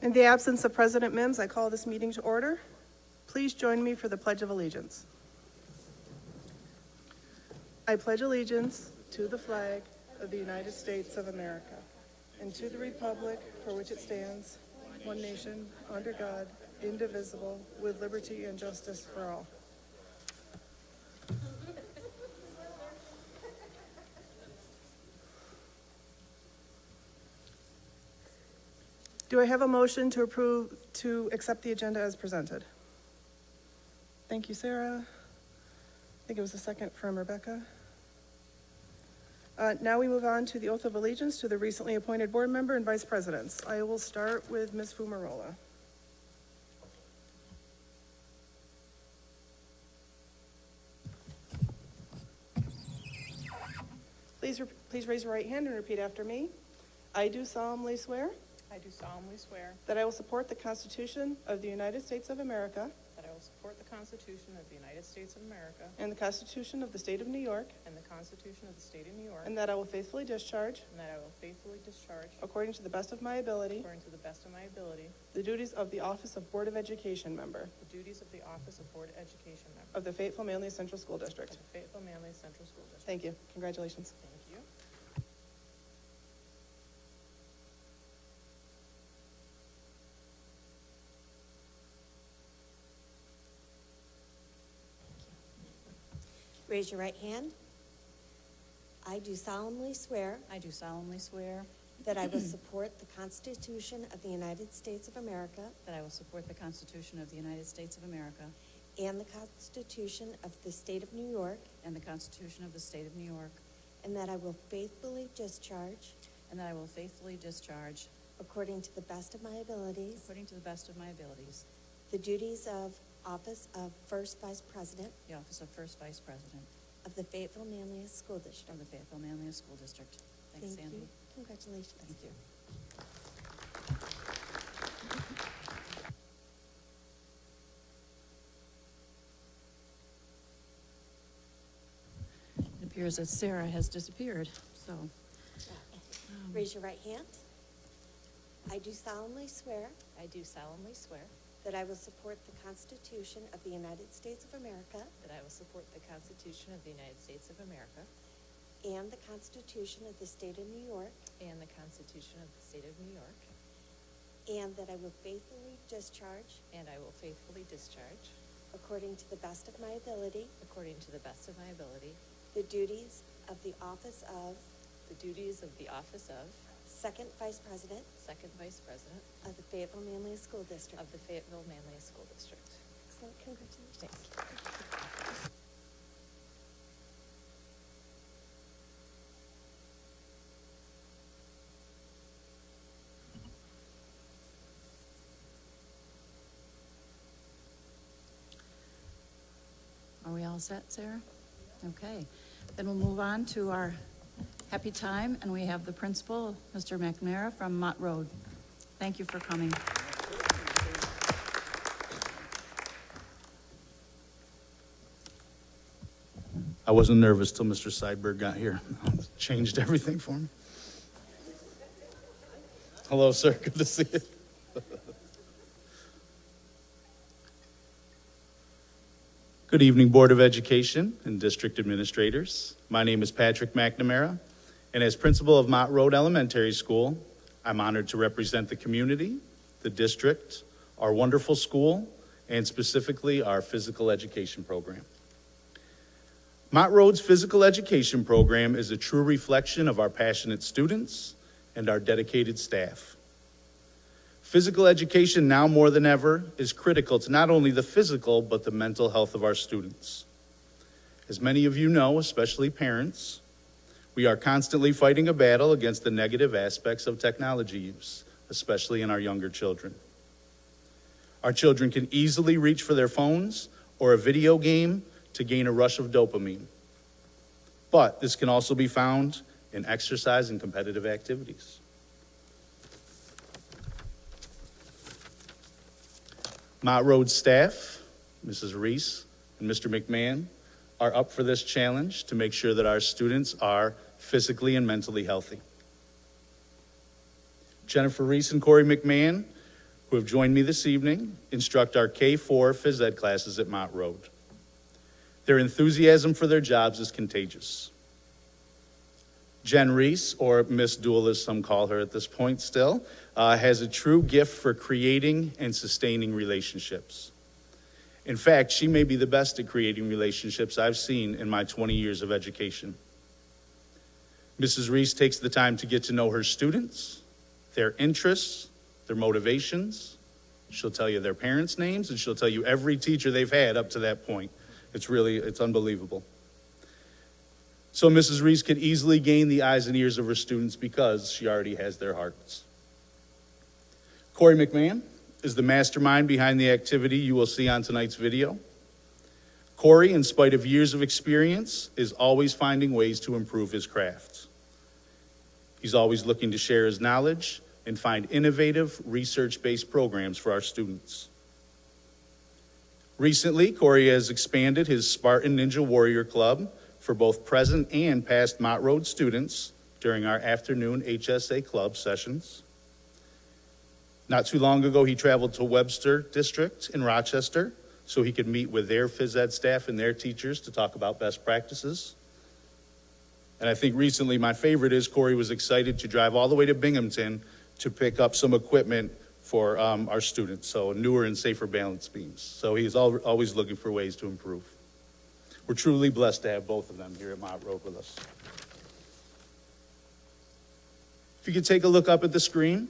In the absence of President Mims, I call this meeting to order. Please join me for the Pledge of Allegiance. I pledge allegiance to the flag of the United States of America and to the republic for which it stands, one nation, under God, indivisible, with liberty and justice for all. Do I have a motion to accept the agenda as presented? Thank you, Sarah. I think it was a second from Rebecca. Now we move on to the oath of allegiance to the recently appointed board member and vice presidents. I will start with Ms. Fumarola. Please raise your right hand and repeat after me. I do solemnly swear I do solemnly swear that I will support the Constitution of the United States of America that I will support the Constitution of the United States of America and the Constitution of the State of New York, and the Constitution of the State of New York, and that I will faithfully discharge, according to the best of my ability, the duties of the office of Board of Education member the duties of the office of Board Education member of the Fayetteville-Manlius Central School District. of the Fayetteville-Manlius Central School District. Thank you. Congratulations. Thank you. Raise your right hand. I do solemnly swear I do solemnly swear that I will support the Constitution of the United States of America that I will support the Constitution of the United States of America and the Constitution of the State of New York, and the Constitution of the State of New York, and that I will faithfully discharge, and that I will faithfully discharge, according to the best of my abilities, according to the best of my abilities, the duties of office of First Vice President the office of First Vice President of the Fayetteville-Manlius School District. of the Fayetteville-Manlius School District. Thanks, Thank Sandy. you. Congratulations. Thank you. It appears that Sarah has disappeared, so. Raise your right hand. I do solemnly swear I do solemnly swear that I will support the Constitution of the United States of America that I will support the Constitution of the United States of America and the Constitution of the State of New York, and the Constitution of the State of New York, and that I will faithfully discharge, and I will faithfully discharge, according to the best of my ability, according to the best of my ability, the duties of the office of Second Vice President Second Vice President of the Fayetteville-Manlius School District. of the Fayetteville-Manlius School District. Excellent. Congratulations. Thanks. Are we all set, Sarah? Okay. Then we'll move on to our happy time, and we have the principal, Mr. McNamara from Mott Road. Thank you for coming. I wasn't nervous till Mr. Seidberg got here. Changed everything for me. Hello, sir. Good to see you. Good evening, Board of Education and District Administrators. My name is Patrick McNamara, and as principal of Mott Road Elementary School, I'm honored to represent the community, the district, our wonderful school, and specifically our physical education program. Mott Road's physical education program is a true reflection of our passionate students and our dedicated staff. Physical education now more than ever is critical to not only the physical, but the mental health of our students. As many of you know, especially parents, we are constantly fighting a battle against the negative aspects of technology use, especially in our younger children. Our children can easily reach for their phones or a video game to gain a rush of dopamine. But this can also be found in exercise and competitive activities. Mott Road staff, Mrs. Reese and Mr. McMahon, are up for this challenge to make sure that our students are physically and mentally healthy. Jennifer Reese and Corey McMahon who have joined me this evening, instruct our K-4 phys ed classes at Mott Road. Their enthusiasm for their jobs is contagious. Jen Reese, or Miss Duel as some call her at this point still, has a true gift for creating and sustaining relationships. In fact, she may be the best at creating relationships I've seen in my 20 years of education. Mrs. Reese takes the time to get to know her students, their interests, their motivations. She'll tell you their parents' names, and she'll tell you every teacher they've had up to that point. It's unbelievable. So Mrs. Reese could easily gain the eyes and ears of her students because she already has their hearts. Corey McMahon is the mastermind behind the activity you will see on tonight's video. Corey, in spite of years of experience, is always finding ways to improve his craft. He's always looking to share his knowledge and find innovative, research-based programs for our students. Recently, Corey has expanded his Spartan Ninja Warrior Club for both present and past Mott Road students during our afternoon HSA club sessions. Not too long ago, he traveled to Webster District in Rochester so he could meet with their phys ed staff and their teachers to talk about best practices. And I think recently my favorite is Corey was excited to drive all the way to Binghamton to pick up some equipment for our students, so newer and safer balance beams. So he's always looking for ways to improve. We're truly blessed to have both of them here at Mott Road with us. If you could take a look up at the screen,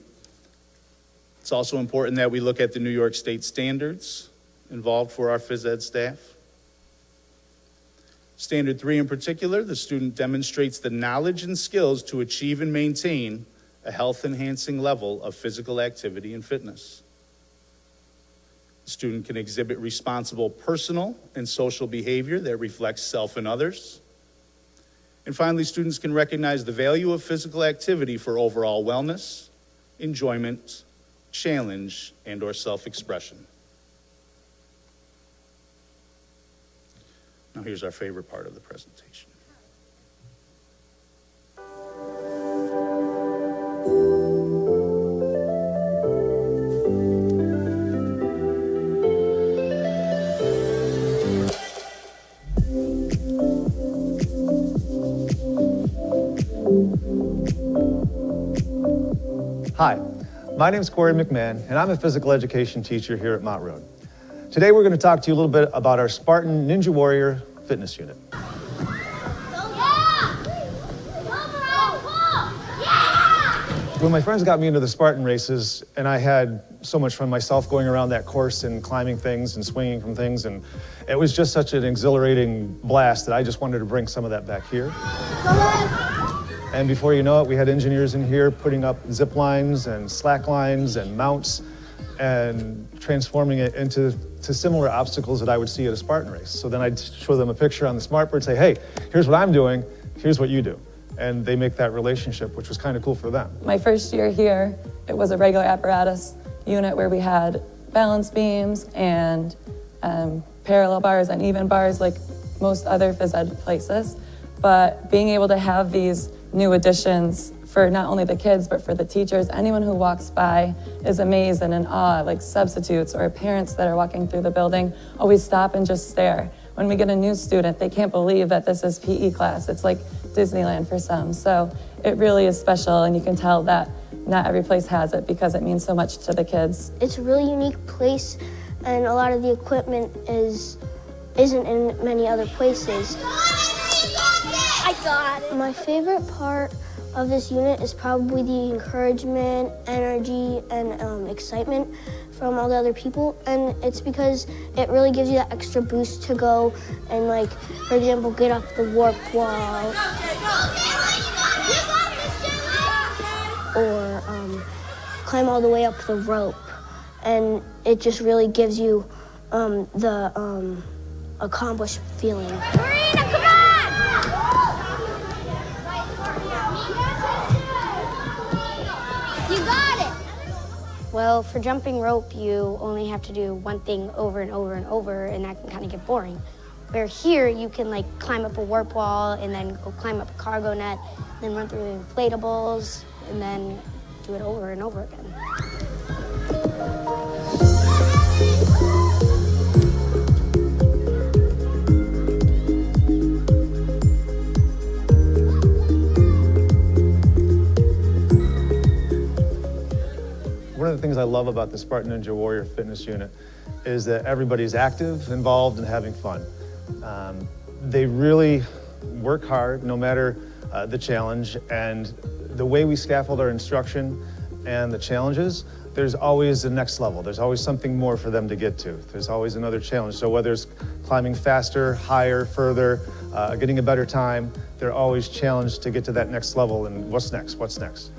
it's also important that we look at the New York State standards involved for our phys ed staff. Standard 3 in particular, the student demonstrates the knowledge and skills to achieve and maintain a health-enhancing level of physical activity and fitness. The student can exhibit responsible personal and social behavior that reflects self and others. And finally, students can recognize the value of physical activity for overall wellness, enjoyment, challenge, and/or self-expression. Now here's our favorite part of the presentation. Hi, my name is Corey McMahon, and I'm a physical education teacher here at Mott Road. Today we're going to talk to you a little bit about our Spartan Ninja Warrior fitness unit. When my friends got me into the Spartan races, and I had so much fun myself going around that course and climbing things and swinging from things, and it was just such an exhilarating blast that I just wanted to bring some of that back here. And before you know it, we had engineers in here putting up zip lines and slack lines and mounts and transforming it into similar obstacles that I would see at a Spartan race. So then I'd show them a picture on the smartboard, say, hey, here's what I'm doing, here's what you do. And they make that relationship, which was kind of cool for them. My first year here, it was a regular apparatus unit where we had balance beams and parallel bars and even bars like most other phys ed places. But being able to have these new additions for not only the kids, but for the teachers, anyone who walks by is amazed and in awe, like substitutes or parents that are walking through the building always stop and just stare. When we get a new student, they can't believe that this is PE class. It's like Disneyland for some. So it really is special, and you can tell that not every place has it because it means so much to the kids. It's a really unique place, and a lot of the equipment isn't in many other places. I got it. My favorite part of this unit is probably the encouragement, energy, and excitement from all the other people. And it's because it really gives you that extra boost to go and, like, for example, get up the warp wall. Or climb all the way up the rope. And it just really gives you the accomplished feeling. Marina, come on! You got it! Well, for jumping rope, you only have to do one thing over and over and over, and that can kind of get boring. Where here, you can like climb up a warp wall and then go climb up a cargo net, then run through the inflatables, and then do it over and over again. of the things I love about the Spartan Ninja Warrior Fitness Unit is that everybody's active, involved, and having fun. They really work hard no matter the challenge, and the way we scaffold our instruction and the challenges, there's always the next level. There's always something more for them to get to. There's always another challenge. So whether it's climbing faster, higher, further, getting a better time, they're always challenged to get to that next level. And what's next? What's next?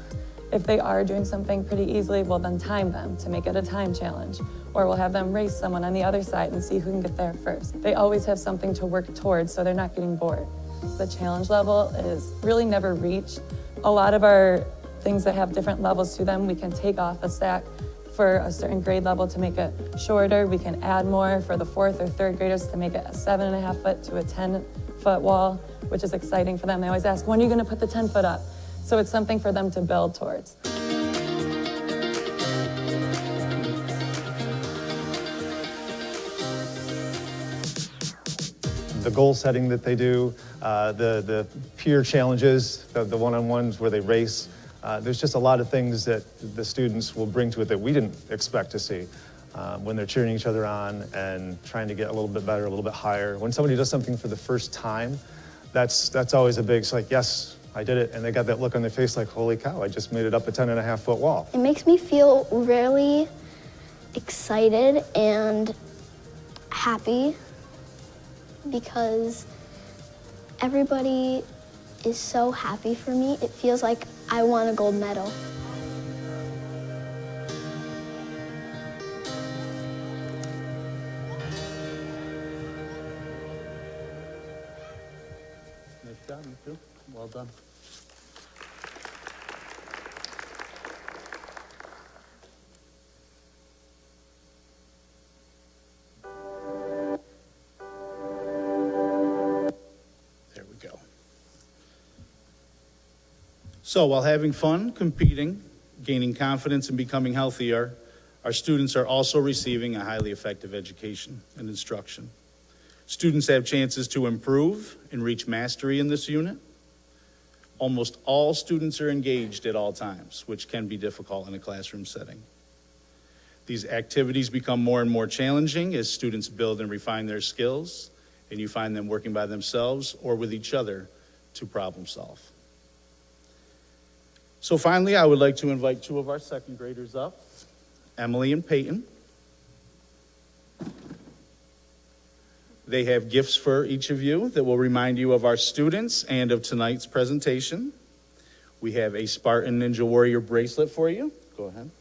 If they are doing something pretty easily, we'll then time them to make it a time challenge. Or we'll have them race someone on the other side and see who can get there first. They always have something to work towards, so they're not getting bored. The challenge level is really never reached. A lot of our things that have different levels to them, we can take off a stack for a certain grade level to make it shorter. We can add more for the 4th or 3rd graders to make it a 7.5 foot to a 10-foot wall, which is exciting for them. They always ask, when are you gonna put the 10 foot up? So it's something for them to build towards. The goal setting that they do, the peer challenges, the one-on-ones where they race. There's just a lot of things that the students will bring to it that we didn't expect to see when they're cheering each other on and trying to get a little bit better, a little bit higher. When somebody does something for the first time, that's always a big, it's like, yes, I did it. And they got that look on their face like, holy cow, I just made it up a 10.5 foot wall. It makes me feel really excited and happy because everybody is so happy for me. It feels like I won a gold medal. Nice job, you too. Well done. There we go. So while having fun, competing, gaining confidence, and becoming healthier, our students are also receiving a highly effective education and instruction. Students have chances to improve and reach mastery in this unit. Almost all students are engaged at all times, which can be difficult in a classroom setting. These activities become more and more challenging as students build and refine their skills, and you find them working by themselves or with each other to problem solve. So finally, I would like to invite 2 of our 2nd graders up, Emily and Peyton. They have gifts for each of you that will remind you of our students and of tonight's presentation. We have a Spartan Ninja Warrior bracelet for you. Go ahead.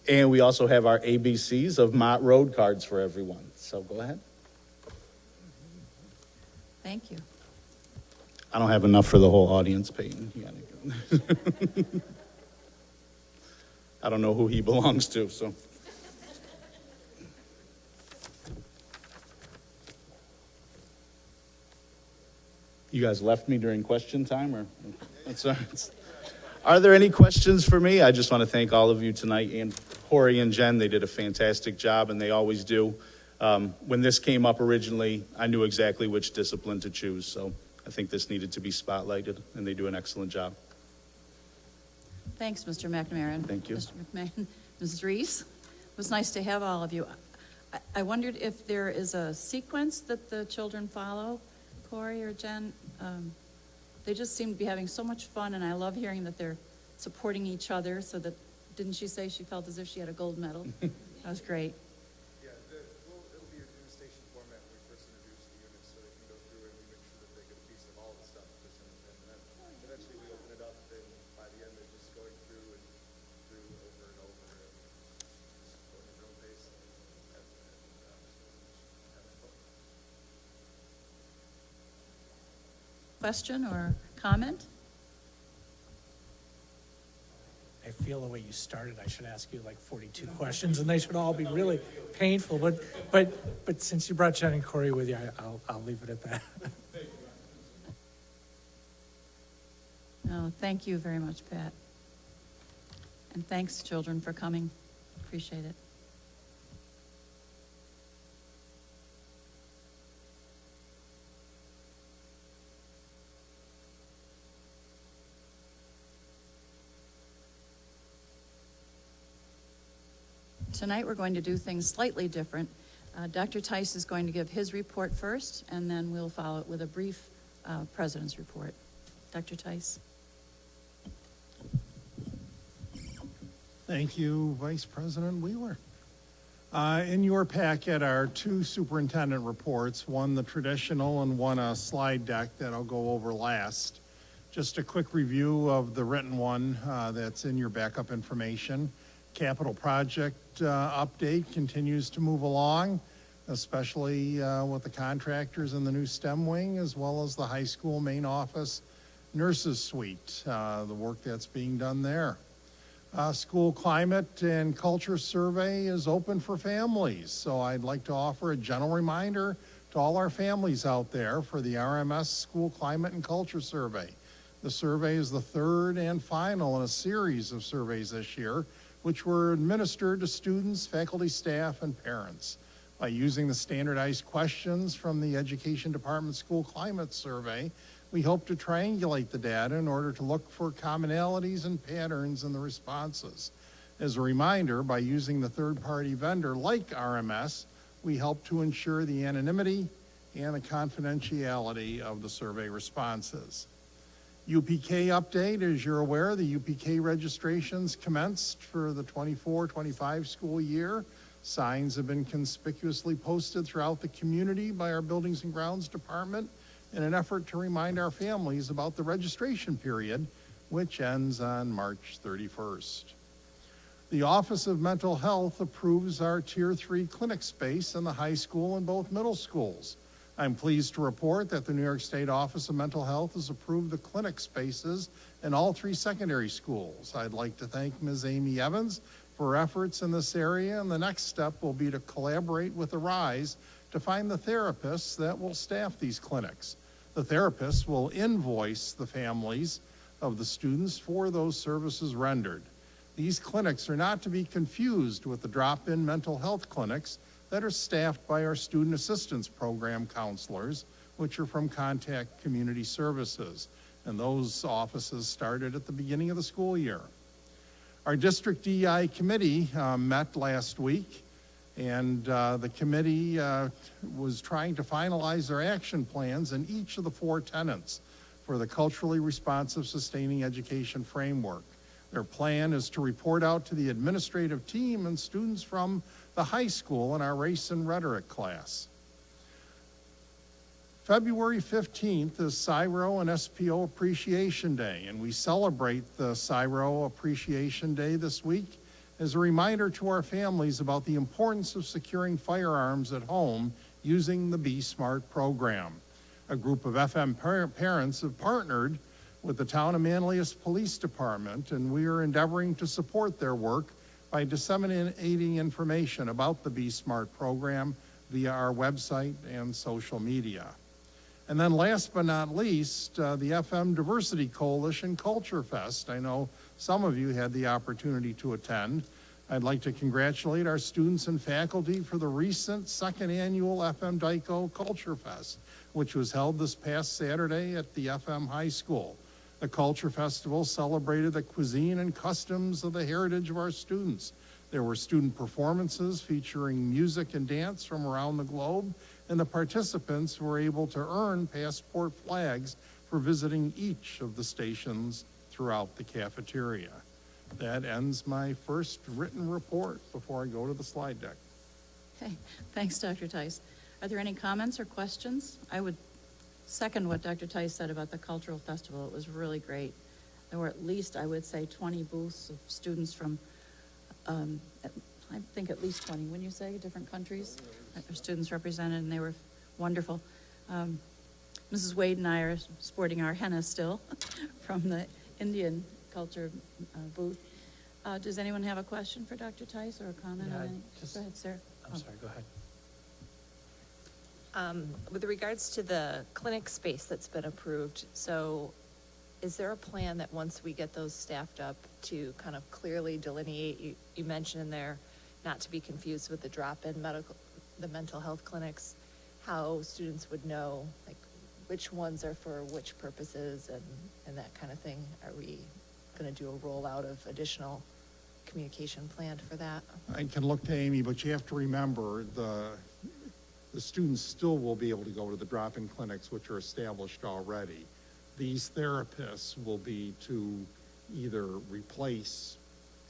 And we also have our ABCs of Mott Road cards for everyone. So go ahead. Thank you. I don't have enough for the whole audience, Peyton. You gotta go. I don't know who he belongs to, so. You guys left me during question time, or? That's all right. Are there any questions for me? I just want to thank all of you tonight, and Corey and Jen, they did a fantastic job, and they always do. When this came up originally, I knew exactly which discipline to choose, so I think this needed to be spotlighted, and they do an excellent job. Thanks, Mr. McNamara. Thank you. Mr. McMahon. Mrs. Reese, it was nice to have all of you. I wondered if there is a sequence that the children follow, Corey or Jen. They just seem to be having so much fun, and I love hearing that they're supporting each other, so that, didn't she say she felt as if she had a gold medal? That was great. Yeah, it'll be a demonstration format when we first introduce the units, so they can go through and we make sure that they get a piece of all the stuff. And then eventually we open it up, and by the end they're just going through and through over and over and just going at their own pace. Question or comment? I feel the way you started, I should ask you like 42 questions, and they should all be really painful. But since you brought Jen and Corey with you, I'll leave it at that. No, thank you very much, Pat. And thanks, children, for coming. Appreciate it. tonight we're going to do things slightly different. Dr. Tice is going to give his report first, and then we'll follow it with a brief president's report. Dr. Tice. Thank you, Vice President Wheeler. In your packet are two superintendent reports, one the traditional and one a slide deck that I'll go over last. Just a quick review of the written one that's in your backup information. Capital project update continues to move along, especially with the contractors in the new STEM wing, as well as the high school main office nurses suite, the work that's being done there. School climate and culture survey is open for families, so I'd like to offer a gentle reminder to all our families out there for the RMS School Climate and Culture Survey. The survey is the third and final in a series of surveys this year, which were administered to students, faculty, staff, and parents. By using the standardized questions from the Education Department School Climate Survey, we hope to triangulate the data in order to look for commonalities and patterns in the responses. As a reminder, by using the third-party vendor like RMS, we help to ensure the anonymity and the confidentiality of the survey responses. UPK update, as you're aware, the UPK registrations commenced for the 24-25 school year. Signs have been conspicuously posted throughout the community by our Buildings and Grounds Department in an effort to remind our families about the registration period, which ends on March 31st. The Office of Mental Health approves our Tier 3 clinic space in the high school and both middle schools. I'm pleased to report that the New York State Office of Mental Health has approved the clinic spaces in all 3 secondary schools. I'd like to thank Ms. Amy Evans for her efforts in this area, and the next step will be to collaborate with Arise to find the therapists that will staff these clinics. The therapists will invoice the families of the students for those services rendered. These clinics are not to be confused with the drop-in mental health clinics that are staffed by our Student Assistance Program counselors, which are from Contact Community Services. And those offices started at the beginning of the school year. Our district DEI committee met last week, and the committee was trying to finalize their action plans in each of the 4 tenets for the culturally responsive sustaining education framework. Their plan is to report out to the administrative team and students from the high school in our race and rhetoric class. February 15th is CIRO and SPO Appreciation Day, and we celebrate the CIRO Appreciation Day this week as a reminder to our families about the importance of securing firearms at home using the Be Smart program. A group of FM parents have partnered with the Town of Manlius Police Department, and we are endeavoring to support their work by disseminating information about the Be Smart program via our website and social media. And then last but not least, the FM Diversity Coalition Culture Fest. I know some of you had the opportunity to attend. I'd like to congratulate our students and faculty for the recent 2nd annual FM DICO Culture Fest, which was held this past Saturday at the FM High School. The Culture Festival celebrated the cuisine and customs of the heritage of our students. There were student performances featuring music and dance from around the globe, and the participants were able to earn passport flags for visiting each of the stations throughout the cafeteria. That ends my first written report before I go to the slide deck. Okay, thanks, Dr. Tice. Are there any comments or questions? I would second what Dr. Tice said about the cultural festival. It was really great. There were at least, I would say, 20 booths of students from, I think at least 20, wouldn't you say, different countries? Our students represented, and they were wonderful. Mrs. Wade and I are sporting our henna still from the Indian culture booth. Does anyone have a question for Dr. Tice or a comment on any? Go ahead, sir. I'm sorry, go ahead. With regards to the clinic space that's been approved, so is there a plan that once we get those staffed up to kind of clearly delineate, you mentioned in there, not to be confused with the drop-in the mental health clinics, how students would know, like, which ones are for which purposes and that kind of thing? Are we going to do a rollout of additional communication planned for that? I can look to Amy, but you have to remember, the students still will be able to go to the drop-in clinics, which are established already. These therapists will be to either replace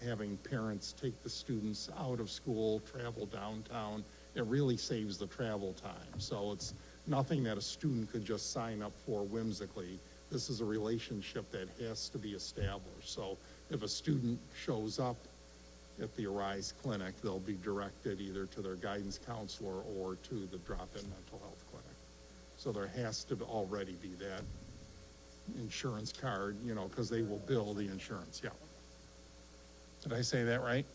having parents take the students out of school, travel downtown. It really saves the travel time. So it's nothing that a student could just sign up for whimsically. This is a relationship that has to be established. So if a student shows up at the Arise Clinic, they'll be directed either to their guidance counselor or to the drop-in mental health clinic. So there has to already be that insurance card, you know, because they will bill the insurance, yeah. Did I say that right?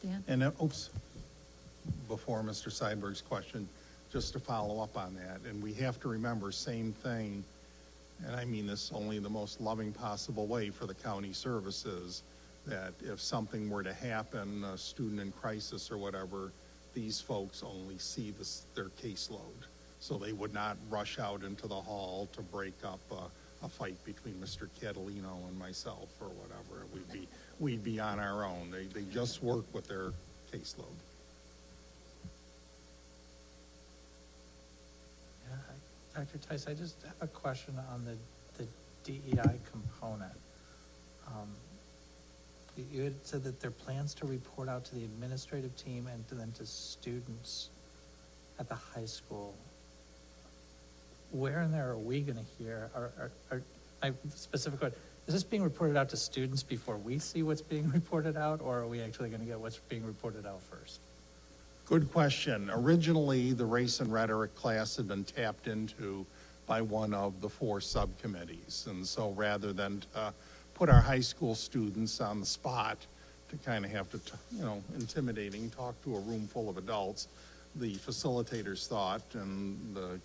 Dan? And, before Mr. Seidberg's question, just to follow up on that, and we have to remember, same thing, and I mean this only the most loving possible way for the county services, that if something were to happen, a student in crisis or whatever, these folks only see their caseload. So they would not rush out into the hall to break up a fight between Mr. Catalino and myself or whatever. We'd be on our own. They just work with their caseload. Yeah, Dr. Tice, I just have a question on the DEI component. You had said that there are plans to report out to the administrative team and then to students at the high school. Where in there are we gonna hear, my specific question, is this being reported out to students before we see what's being reported out, or are we actually gonna get what's being reported out first? Good question. Originally, the race and rhetoric class had been tapped into by one of the 4 subcommittees. And so rather than put our high school students on the spot to kind of have to, intimidating, talk to a room full of adults, the facilitators thought, and the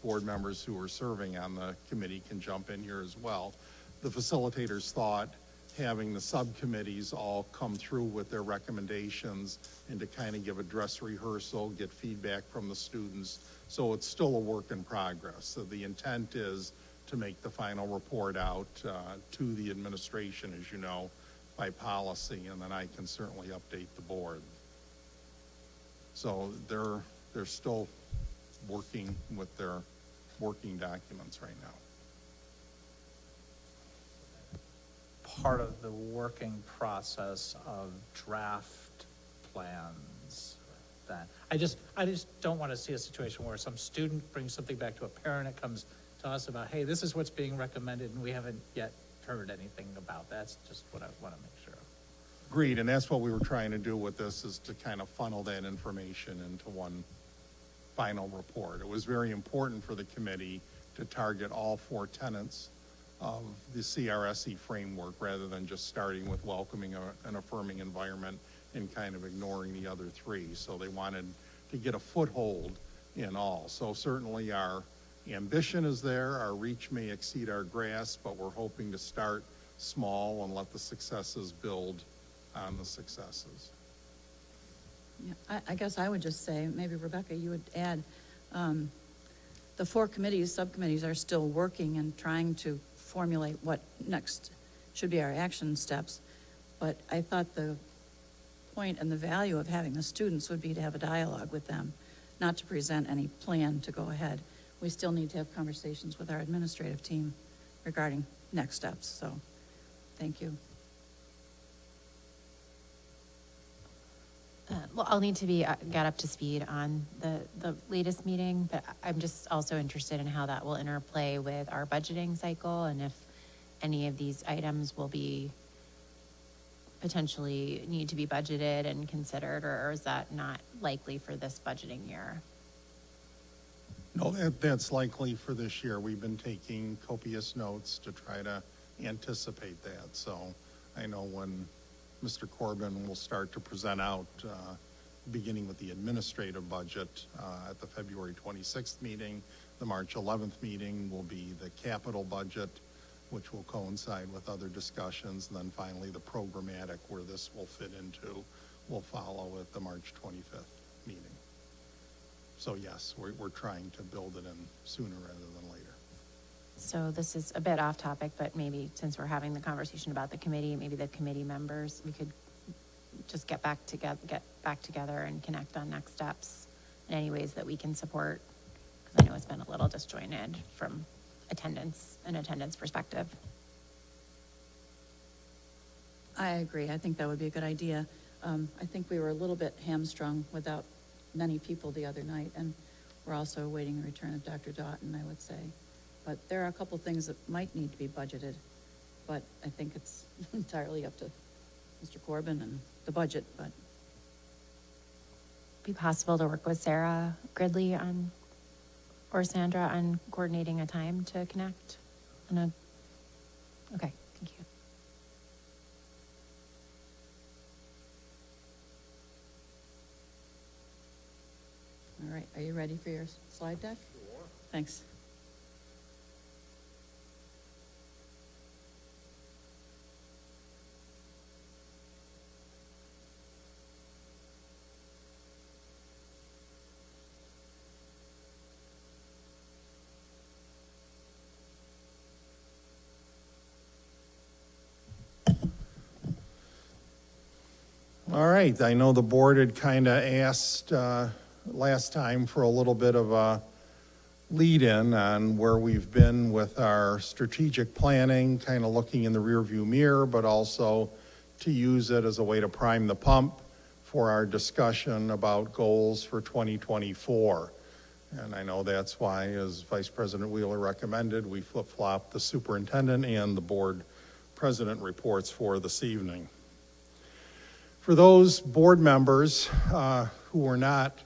board members who are serving on the committee can jump in here as well. The facilitators thought having the subcommittees all come through with their recommendations and to kind of give a dress rehearsal, get feedback from the students. So it's still a work in progress. So the intent is to make the final report out to the administration, as you know, by policy, and then I can certainly update the board. So they're still working with their working documents right now. Part of the working process of draft plans then. I just don't want to see a situation where some student brings something back to a parent, it comes to us about, hey, this is what's being recommended, and we haven't yet heard anything about that. That's just what I want to make sure of. Agreed, and that's what we were trying to do with this, is to kind of funnel that information into one final report. It was very important for the committee to target all 4 tenets of the CRSE framework rather than just starting with welcoming an affirming environment and kind of ignoring the other 3. So they wanted to get a foothold in all. So certainly our ambition is there, our reach may exceed our grasp, but we're hoping to start small and let the successes build on the successes. Yeah, I guess I would just say, maybe Rebecca, you would add, the 4 subcommittees are still working and trying to formulate what next should be our action steps. But I thought the point and the value of having the students would be to have a dialogue with them, not to present any plan to go ahead. We still need to have conversations with our administrative team regarding next steps, so thank you. Well, I'll need to be got up to speed on the latest meeting, but I'm just also interested in how that will interplay with our budgeting cycle and if any of these items will be potentially need to be budgeted and considered, or is that not likely for this budgeting year? No, that's likely for this year. We've been taking copious notes to try to anticipate that. So I know when Mr. Corbin will start to present out beginning with the administrative budget at the February 26th meeting. The March 11th meeting will be the capital budget, which will coincide with other discussions. And then finally, the programmatic, where this will fit into, will follow at the March 25th meeting. So yes, we're trying to build it in sooner rather than later. So this is a bit off topic, but maybe since we're having the conversation about the committee, maybe the committee members, we could just get back together and connect on next steps in any ways that we can support. Because I know it's been a little disjointed from an attendance perspective. I agree. I think that would be a good idea. I think we were a little bit hamstrung without many people the other night, and we're also awaiting a return of Dr. Doughton, I would say. But there are a couple things that might need to be budgeted, but I think it's entirely up to Mr. Corbin and the budget, but. Be possible to work with Sarah Gridley or Sandra on coordinating a time to connect? Okay, thank you. All right, are you ready for your slide deck? Sure. Thanks. All right, I know the board had kind of asked last time for a little bit of a lead-in on where we've been with our strategic planning, kind of looking in the rearview mirror, but also to use it as a way to prime the pump for our discussion about goals for 2024. And I know that's why, as Vice President Wheeler recommended, we flip-flop the superintendent and the board president reports for this evening. For those board members who were not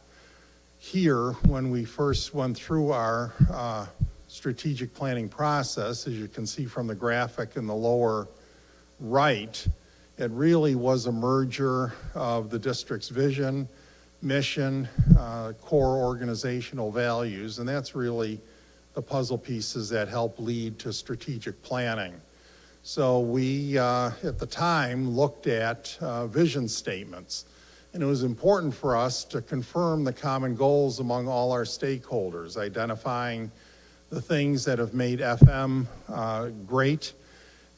here when we first went through our strategic planning process, as you can see from the graphic in the lower right, it really was a merger of the district's vision, mission, core organizational values, and that's really the puzzle pieces that help lead to strategic planning. So we, at the time, looked at vision statements. And it was important for us to confirm the common goals among all our stakeholders, identifying the things that have made FM great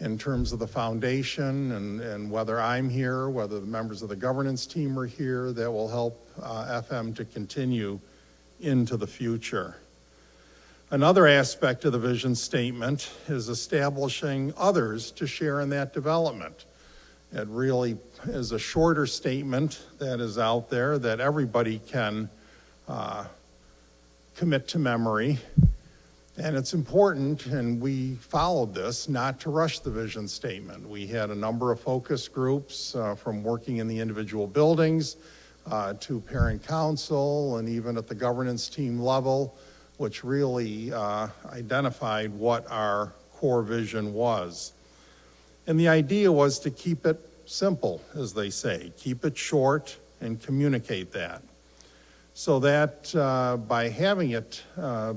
in terms of the foundation, and whether I'm here, whether the members of the governance team are here, that will help FM to continue into the future. Another aspect of the vision statement is establishing others to share in that development. It really is a shorter statement that is out there that everybody can commit to memory. And it's important, and we followed this, not to rush the vision statement. We had a number of focus groups from working in the individual buildings to parent council, and even at the governance team level, which really identified what our core vision was. And the idea was to keep it simple, as they say, keep it short and communicate that. So that by having it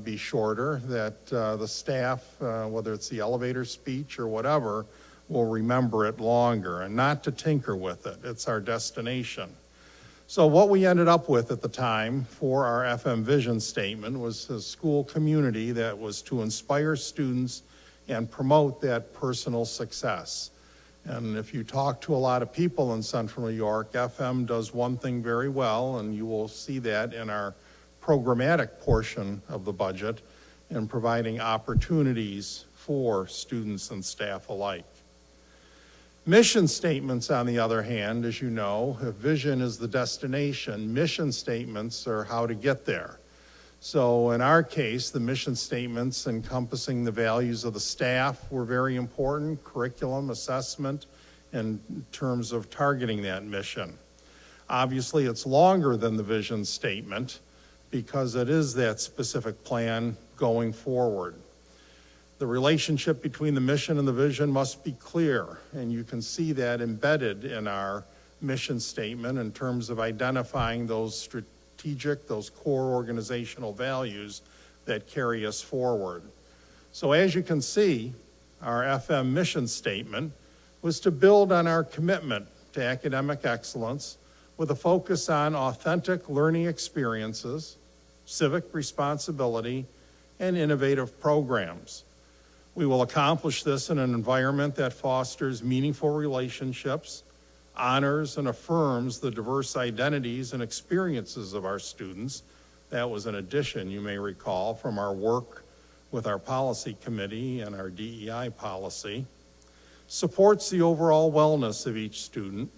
be shorter, that the staff, whether it's the elevator speech or whatever, will remember it longer, and not to tinker with it. It's our destination. So what we ended up with at the time for our FM vision statement was a school community that was to inspire students and promote that personal success. And if you talk to a lot of people in Central New York, FM does one thing very well, and you will see that in our programmatic portion of the budget, in providing opportunities for students and staff alike. Mission statements, on the other hand, as you know, if vision is the destination, mission statements are how to get there. So in our case, the mission statements encompassing the values of the staff were very important, curriculum, assessment, in terms of targeting that mission. Obviously, it's longer than the vision statement because it is that specific plan going forward. The relationship between the mission and the vision must be clear, and you can see that embedded in our mission statement in terms of identifying those strategic, those core organizational values that carry us forward. So as you can see, our FM mission statement was to build on our commitment to academic excellence with a focus on authentic learning experiences, civic responsibility, and innovative programs. We will accomplish this in an environment that fosters meaningful relationships, honors and affirms the diverse identities and experiences of our students. That was an addition, you may recall, from our work with our policy committee and our DEI policy, supports the overall wellness of each student,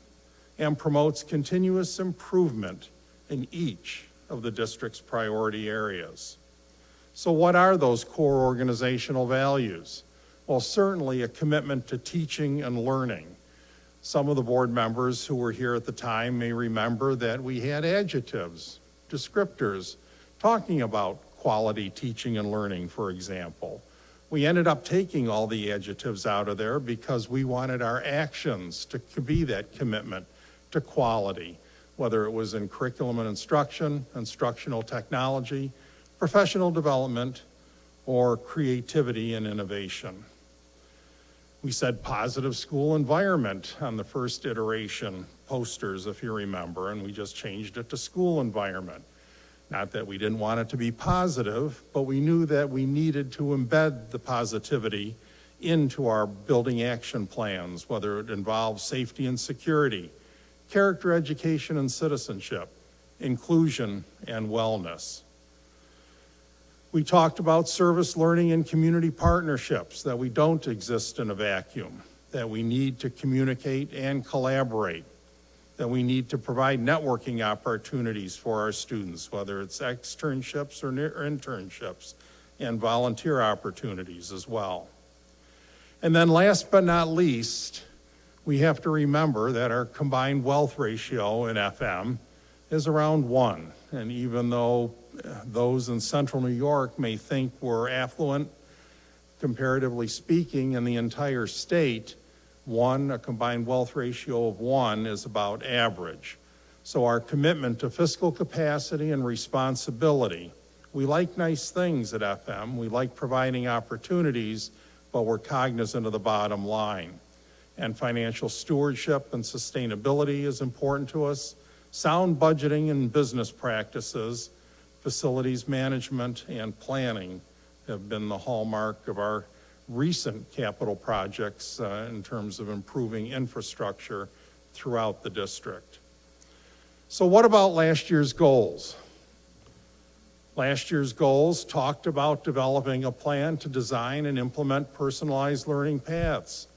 and promotes continuous improvement in each of the district's priority areas. So what are those core organizational values? Well, certainly a commitment to teaching and learning. Some of the board members who were here at the time may remember that we had adjectives, descriptors, talking about quality teaching and learning, for example. We ended up taking all the adjectives out of there because we wanted our actions to be that commitment to quality, whether it was in curriculum and instruction, instructional technology, professional development, or creativity and innovation. We said positive school environment on the first iteration posters, if you remember, and we just changed it to school environment. Not that we didn't want it to be positive, but we knew that we needed to embed the positivity into our building action plans, whether it involves safety and security, character education and citizenship, inclusion and wellness. We talked about service learning and community partnerships, that we don't exist in a vacuum, that we need to communicate and collaborate, that we need to provide networking opportunities for our students, whether it's externships or internships, and volunteer opportunities as well. And then last but not least, we have to remember that our combined wealth ratio in FM is around 1. And even though those in central New York may think we're affluent, comparatively speaking, in the entire state, a combined wealth ratio of 1 is about average. So our commitment to fiscal capacity and responsibility, we like nice things at FM, we like providing opportunities, but we're cognizant of the bottom line. And financial stewardship and sustainability is important to us. Sound budgeting and business practices, facilities management and planning have been the hallmark of our recent capital projects in terms of improving infrastructure throughout the district. So what about last year's goals? Last year's goals talked about developing a plan to design and implement personalized learning paths,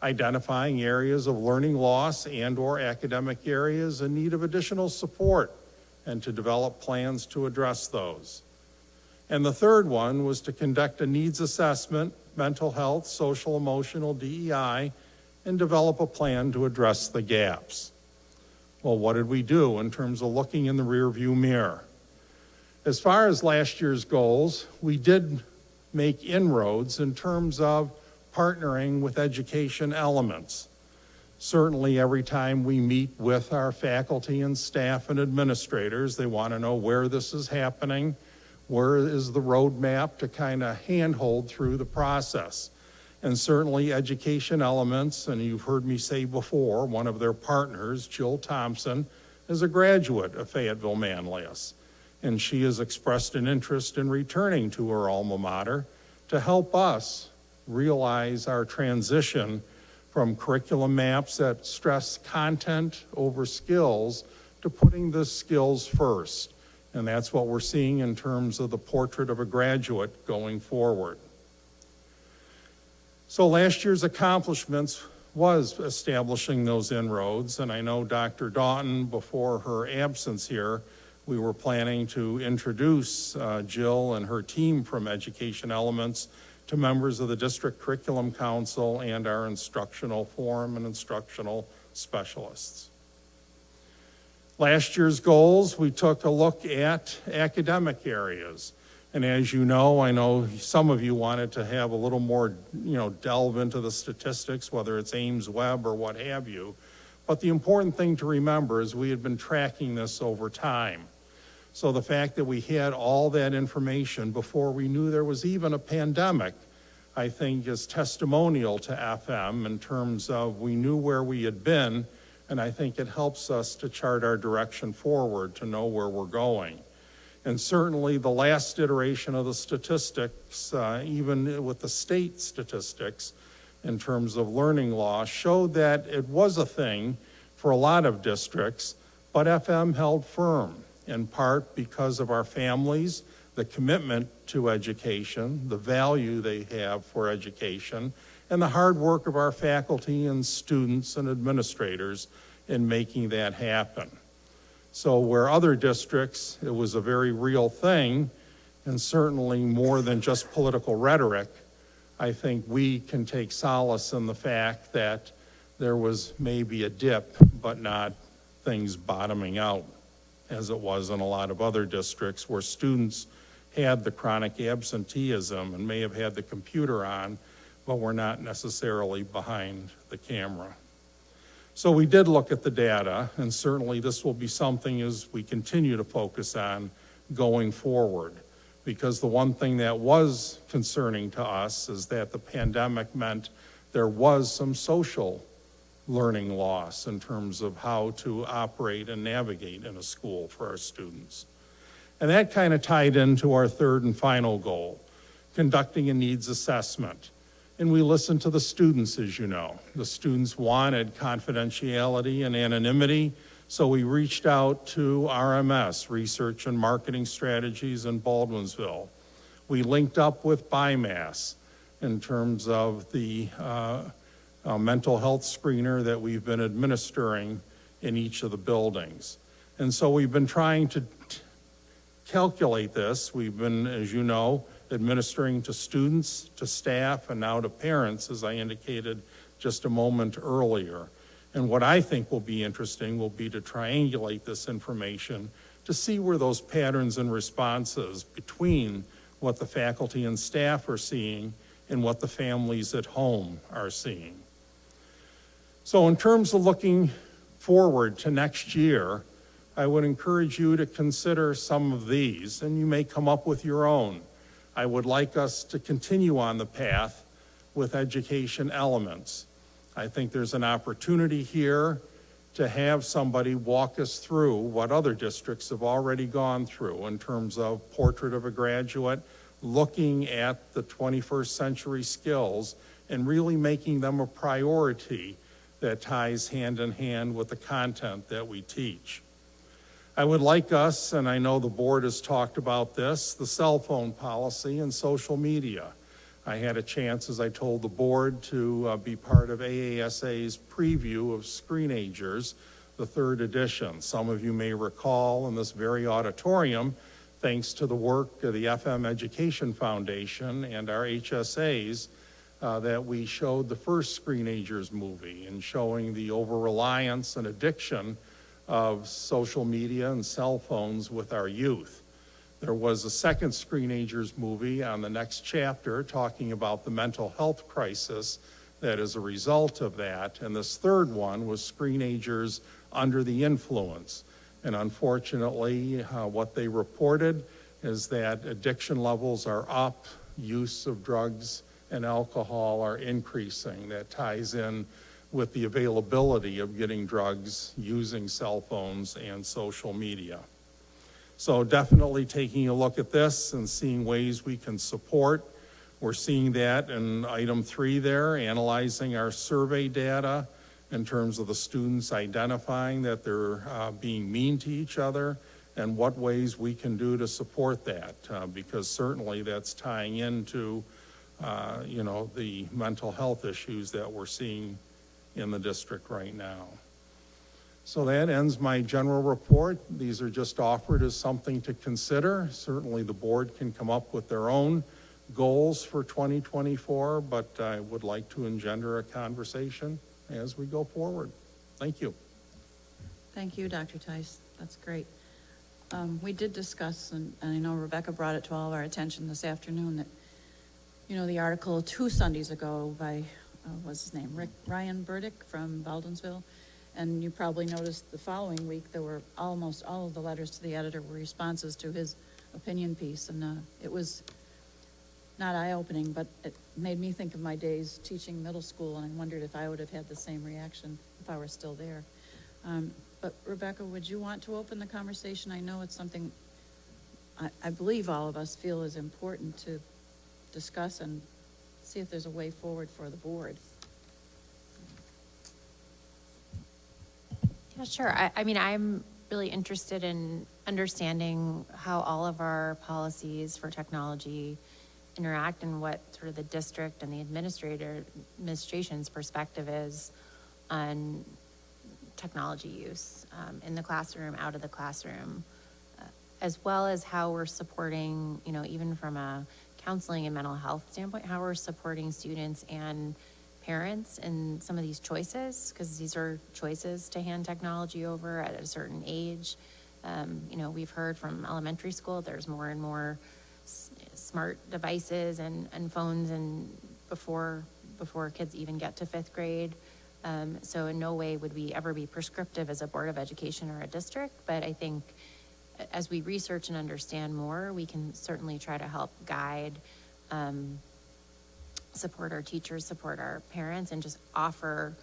identifying areas of learning loss and/or academic areas in need of additional support, and to develop plans to address those. And the third one was to conduct a needs assessment, mental health, social, emotional, DEI, and develop a plan to address the gaps. Well, what did we do in terms of looking in the rearview mirror? As far as last year's goals, we did make inroads in terms of partnering with education elements. Certainly every time we meet with our faculty and staff and administrators, they want to know where this is happening, where is the roadmap to kind of handhold through the process. And certainly education elements, and you've heard me say before, one of their partners, Jill Thompson, is a graduate of Fayetteville-Manlius, and she has expressed an interest in returning to her alma mater to help us realize our transition from curriculum maps that stress content over skills to putting the skills first. And that's what we're seeing in terms of the portrait of a graduate going forward. So last year's accomplishments was establishing those inroads, and I know Dr. Doughton, before her absence here, we were planning to introduce Jill and her team from Education Elements to members of the District Curriculum Council and our instructional forum and instructional specialists. Last year's goals, we took a look at academic areas. And as you know, I know some of you wanted to have a little more, delve into the statistics, whether it's Ames Web or what have you. But the important thing to remember is we had been tracking this over time. So the fact that we had all that information before we knew there was even a pandemic, I think is testimonial to FM in terms of we knew where we had been, and I think it helps us to chart our direction forward to know where we're going. And certainly the last iteration of the statistics, even with the state statistics in terms of learning loss, showed that it was a thing for a lot of districts, but FM held firm, in part because of our families, the commitment to education, the value they have for education, and the hard work of our faculty and students and administrators in making that happen. So where other districts, it was a very real thing, and certainly more than just political rhetoric, I think we can take solace in the fact that there was maybe a dip, but not things bottoming out, as it was in a lot of other districts where students had the chronic absenteeism and may have had the computer on, but were not necessarily behind the camera. So we did look at the data, and certainly this will be something as we continue to focus on going forward, because the one thing that was concerning to us is that the pandemic meant there was some social learning loss in terms of how to operate and navigate in a school for our students. And that kind of tied into our third and final goal, conducting a needs assessment. And we listened to the students, as you know. The students wanted confidentiality and anonymity, so we reached out to RMS, Research and Marketing Strategies in Baldwinsville. We linked up with BIMAS in terms of the mental health screener that we've been administering in each of the buildings. And so we've been trying to calculate this. We've been, as you know, administering to students, to staff, and now to parents, as I indicated just a moment earlier. And what I think will be interesting will be to triangulate this information to see where those patterns and responses between what the faculty and staff are seeing and what the families at home are seeing. So in terms of looking forward to next year, I would encourage you to consider some of these, and you may come up with your own. I would like us to continue on the path with education elements. I think there's an opportunity here to have somebody walk us through what other districts have already gone through in terms of portrait of a graduate, looking at the 21st century skills and really making them a priority that ties hand in hand with the content that we teach. I would like us, and I know the board has talked about this, the cell phone policy and social media. I had a chance, as I told the board, to be part of AASA's preview of Screenagers, the third edition. Some of you may recall in this very auditorium, thanks to the work of the FM Education Foundation and our HSAs, that we showed the first Screenagers movie and showing the over-reliance and addiction of social media and cell phones with our youth. There was a second Screenagers movie on the next chapter talking about the mental health crisis that is a result of that. And this third one was Screenagers Under the Influence. And unfortunately, what they reported is that addiction levels are up, use of drugs and alcohol are increasing. That ties in with the availability of getting drugs using cell phones and social media. So definitely taking a look at this and seeing ways we can support. We're seeing that in item 3 there, analyzing our survey data in terms of the students identifying that they're being mean to each other and what ways we can do to support that, because certainly that's tying into the mental health issues that we're seeing in the district right now. So that ends my general report. These are just offered as something to consider. Certainly the board can come up with their own goals for 2024, but I would like to engender a conversation as we go forward. Thank you. Thank you, Dr. Tice. That's great. We did discuss, and I know Rebecca brought it to all of our attention this afternoon, that, the article 2 Sundays ago by, what's his name, Ryan Burdick from Baldwinsville, And you probably noticed the following week, there were almost all of the letters to the editor were responses to his opinion piece. And it was not eye-opening, but it made me think of my days teaching middle school, and I wondered if I would have had the same reaction if I were still there. But Rebecca, would you want to open the conversation? I know it's something I believe all of us feel is important to discuss and see if there's a way forward for the board. Yeah, sure. I mean, I'm really interested in understanding how all of our policies for technology interact and what sort of the district and the administration's perspective is on technology use in the classroom, out of the classroom, as well as how we're supporting, you know, even from a counseling and mental health standpoint, how we're supporting students and parents in some of these choices, because these are choices to hand technology over at a certain age. You know, we've heard from elementary school, there's more and more smart devices and phones and before kids even get to 5th grade. So in no way would we ever be prescriptive as a Board of Education or a district, but I think as we research and understand more, we can certainly try to help guide, support our teachers, support our parents, and just offer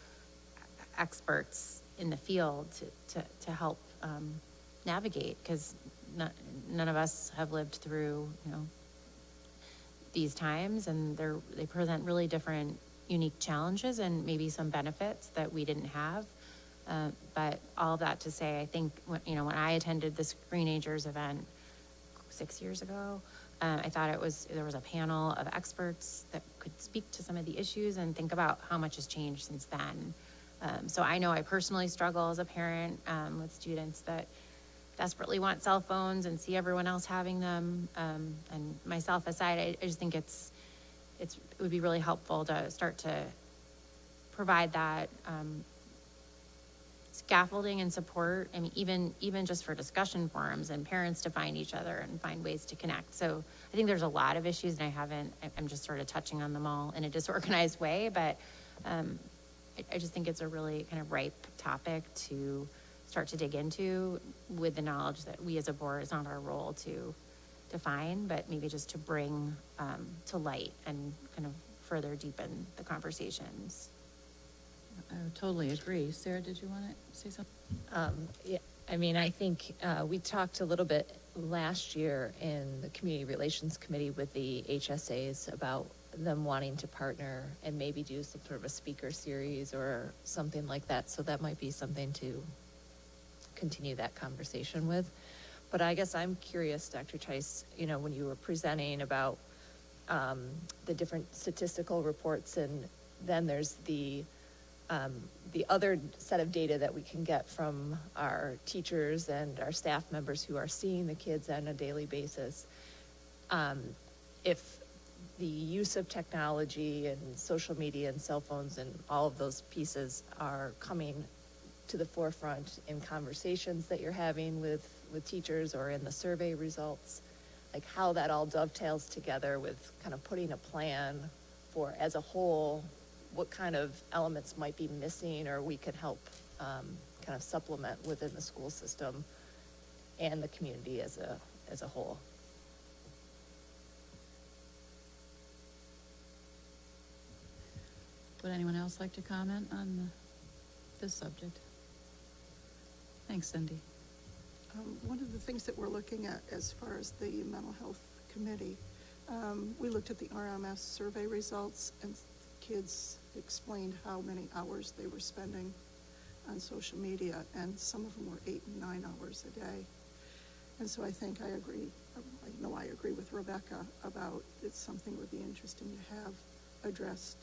experts in the field to help navigate, because none of us have lived through, you know, these times, and they present really different, unique challenges and maybe some benefits that we didn't have. But all of that to say, I think, when I attended the Screenagers event 6 years ago, I thought there was a panel of experts that could speak to some of the issues and think about how much has changed since then. So I know I personally struggle as a parent with students that desperately want cell phones and see everyone else having them. And myself aside, I just think it would be really helpful to start to provide that scaffolding and support. I mean, even just for discussion forums and parents to find each other and find ways to connect. So I think there's a lot of issues, and I'm just sort of touching on them all in a disorganized way, but I just think it's a really kind of ripe topic to start to dig into, with the knowledge that we as a board, it's not our role to define, but maybe just to bring to light and kind of further deepen the conversations. I would totally agree. Sarah, did you want to say something? Yeah, I mean, I think we talked a little bit last year in the Community Relations Committee with the HSAs about them wanting to partner and maybe do some sort of a speaker series or something like that. So that might be something to continue that conversation with. But I guess I'm curious, Dr. Tice, when you were presenting about the different statistical reports, and then there's the other set of data that we can get from our teachers and our staff members who are seeing the kids on a daily basis. If the use of technology and social media and cell phones and all of those pieces are coming to the forefront in conversations that you're having with teachers or in the survey results, like how that all dovetails together with kind of putting a plan for, as a whole, what kind of elements might be missing or we could help kind of supplement within the school system and the community as a whole. Would anyone else like to comment on this subject? Thanks, Cindy. One of the things that we're looking at as far as the mental health committee, we looked at the RMS survey results, and kids explained how many hours they were spending on social media, and some of them were 8 and 9 hours a day. And so I think I agree, I agree with Rebecca about it's something that would be interesting to have addressed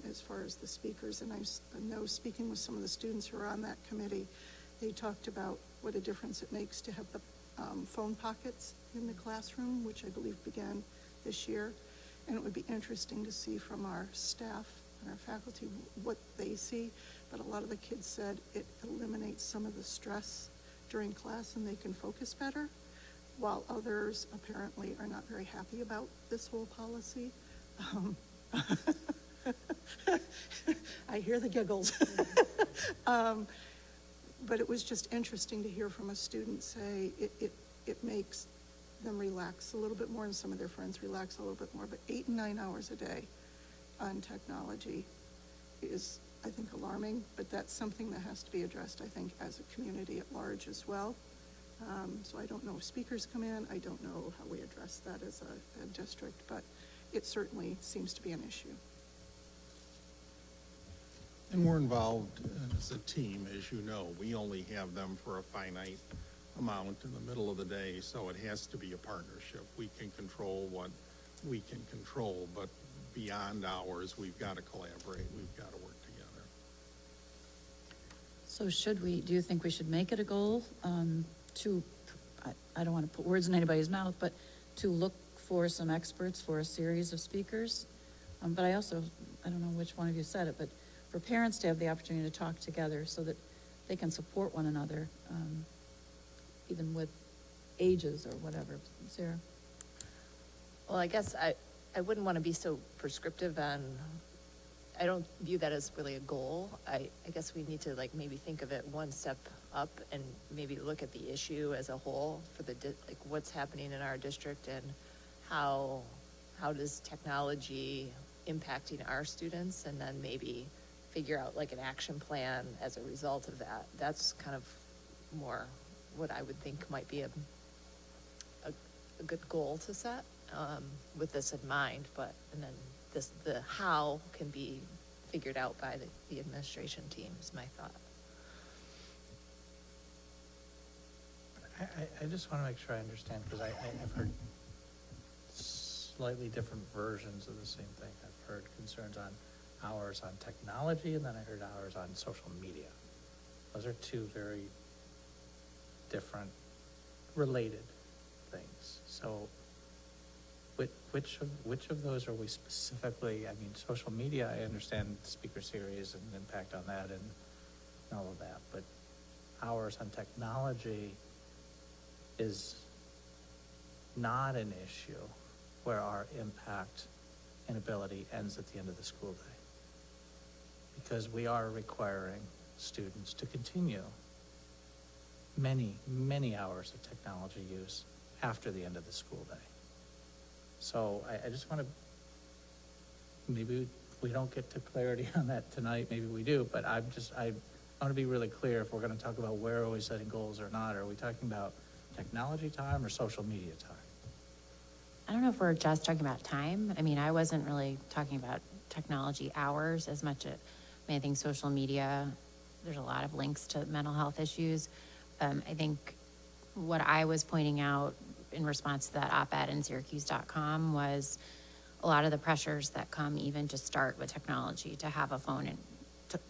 as far as the speakers. And I know, speaking with some of the students who are on that committee, they talked about what a difference it makes to have the phone pockets in the classroom, which I believe began this year. And it would be interesting to see from our staff and our faculty what they see. But a lot of the kids said it eliminates some of the stress during class and they can focus better, while others apparently are not very happy about this whole policy. I hear the giggles. but it was just interesting to hear from a student say it makes them relax a little bit more, and some of their friends relax a little bit more, but 8 and 9 hours a day on technology is, I think, alarming, but that's something that has to be addressed, I think, as a community at large as well. So I don't know if speakers come in, I don't know how we address that as a district, but it certainly seems to be an issue. And we're involved as a team, as you know. We only have them for a finite amount in the middle of the day, so it has to be a partnership. We can control what we can control, but beyond hours, we've got to collaborate, we've got to work together. So do you think we should make it a goal to, I don't want to put words in anybody's mouth, but to look for some experts for a series of speakers? But I don't know which one of you said it, but for parents to have the opportunity to talk together so that they can support one another, even with ages or whatever. Sarah? Well, I guess I wouldn't want to be so prescriptive on, I don't view that as really a goal. I guess we need to like maybe think of it one step up and maybe look at the issue as a whole for like what's happening in our district and how does technology impacting our students, and then maybe figure out like an action plan as a result of that. That's kind of more what I would think might be a good goal to set with this in mind, and then the how can be figured out by the administration team is my thought. I just want to make sure I understand, because I've heard slightly different versions of the same thing. I've heard concerns on hours on technology, and then I heard hours on social media. Those are two very different, related things. So which of those are we specifically, I mean, social media, I understand the speaker series and the impact on that and all of that, but hours on technology is not an issue where our impact and ability ends at the end of the school day. Because we are requiring students to continue many, many hours of technology use after the end of the school day. So I just want to, maybe we don't get to clarity on that tonight, maybe we do, but I want to be really clear if we're going to talk about where are we setting goals or not. Are we talking about technology time or social media time? I don't know if we're just talking about time. I mean, I wasn't really talking about technology hours as much. I think social media, there's a lot of links to mental health issues. I think what I was pointing out in response to that op-ed in Syracuse.com was a lot of the pressures that come even to start with technology, to have a phone and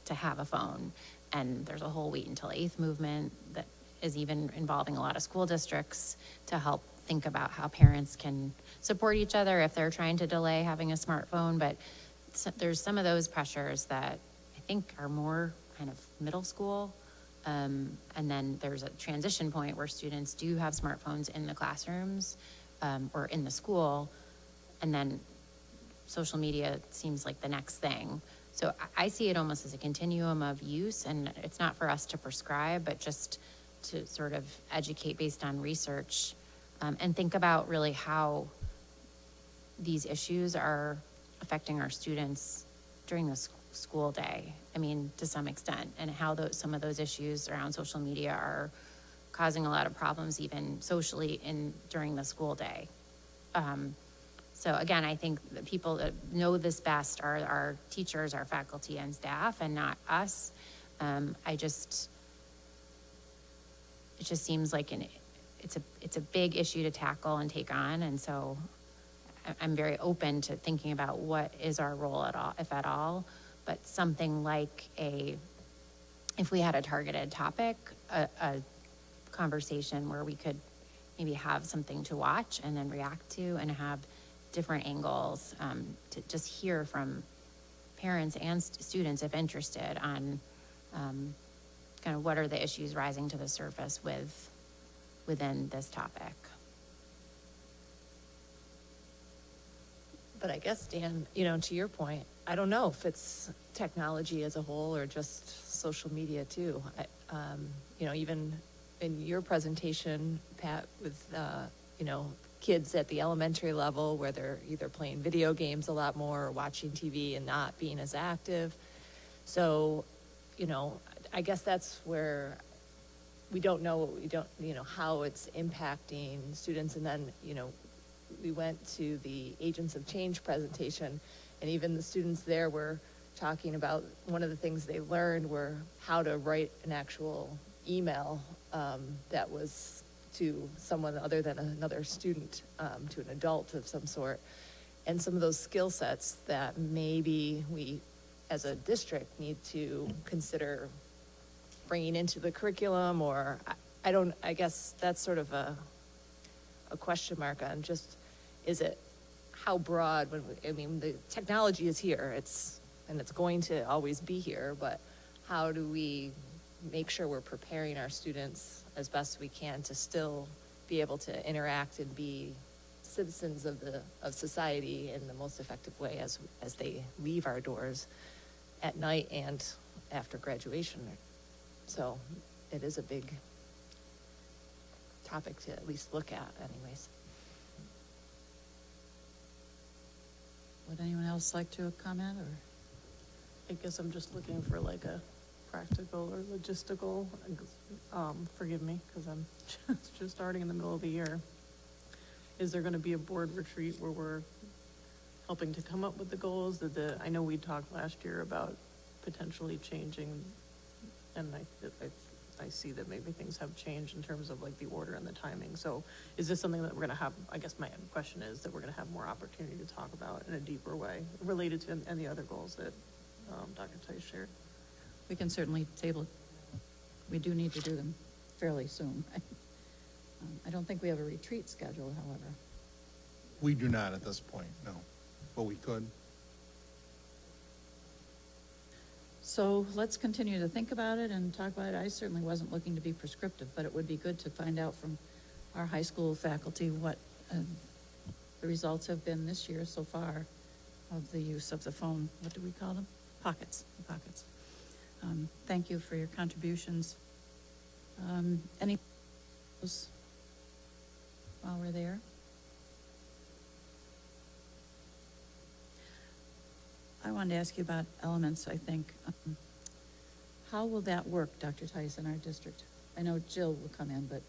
to have a phone. And there's a whole wait until 8th movement that is even involving a lot of school districts to help think about how parents can support each other if they're trying to delay having a smartphone. But there's some of those pressures that I think are more kind of middle school. And then there's a transition point where students do have smartphones in the classrooms or in the school. And then social media seems like the next thing. So I see it almost as a continuum of use, and it's not for us to prescribe, but just to sort of educate based on research and think about really how these issues are affecting our students during the school day. I mean, to some extent, and how some of those issues around social media are causing a lot of problems even socially during the school day. So again, I think the people that know this best are our teachers, our faculty and staff, and not us. It just seems like it's a big issue to tackle and take on, and so I'm very open to thinking about what is our role at all, if at all. But something like if we had a targeted topic, a conversation where we could maybe have something to watch and then react to, and have different angles to just hear from parents and students if interested on kind of what are the issues rising to the surface within this topic. But I guess, Dan, to your point, I don't know if it's technology as a whole or just social media too. even in your presentation, Pat, with, kids at the elementary level where they're either playing video games a lot more or watching TV and not being as active. So, I guess that's where we don't know, how it's impacting students. And then, we went to the Agents of Change presentation, and even the students there were talking about one of the things they learned were how to write an actual email that was to someone other than another student, to an adult of some sort. And some of those skill sets that maybe we, as a district, need to consider bringing into the curriculum, or I guess that's sort of a question mark on just, is it, how broad, the technology is here, and it's going to always be here, but how do we make sure we're preparing our students as best we can to still be able to interact and be citizens of society in the most effective way as they leave our doors at night and after graduation. So it is a big topic to at least look at anyways. Would anyone else like to comment, or? I guess I'm just looking for like a practical or logistical, forgive me, because I'm just starting in the middle of the year. Is there gonna be a board retreat where we're helping to come up with the goals? I know we talked last year about potentially changing, and I see that maybe things have changed in terms of like the order and the timing. So is this something that we're gonna have, I guess my question is that we're gonna have more opportunity to talk about in a deeper way related to any other goals that Dr. Tice shared? We can certainly table it. We do need to do them fairly soon. I don't think we have a retreat scheduled, however. We do not at this point, no, but we could. So let's continue to think about it and talk about it. I certainly wasn't looking to be prescriptive, but it would be good to find out from our high school faculty what the results have been this year so far of the use of the phone. What do we call them? Pockets. Thank you for your contributions. Any while we're there? I wanted to ask you about elements, I think. How will that work, Dr. Tice, in our district? I know Jill will come in, but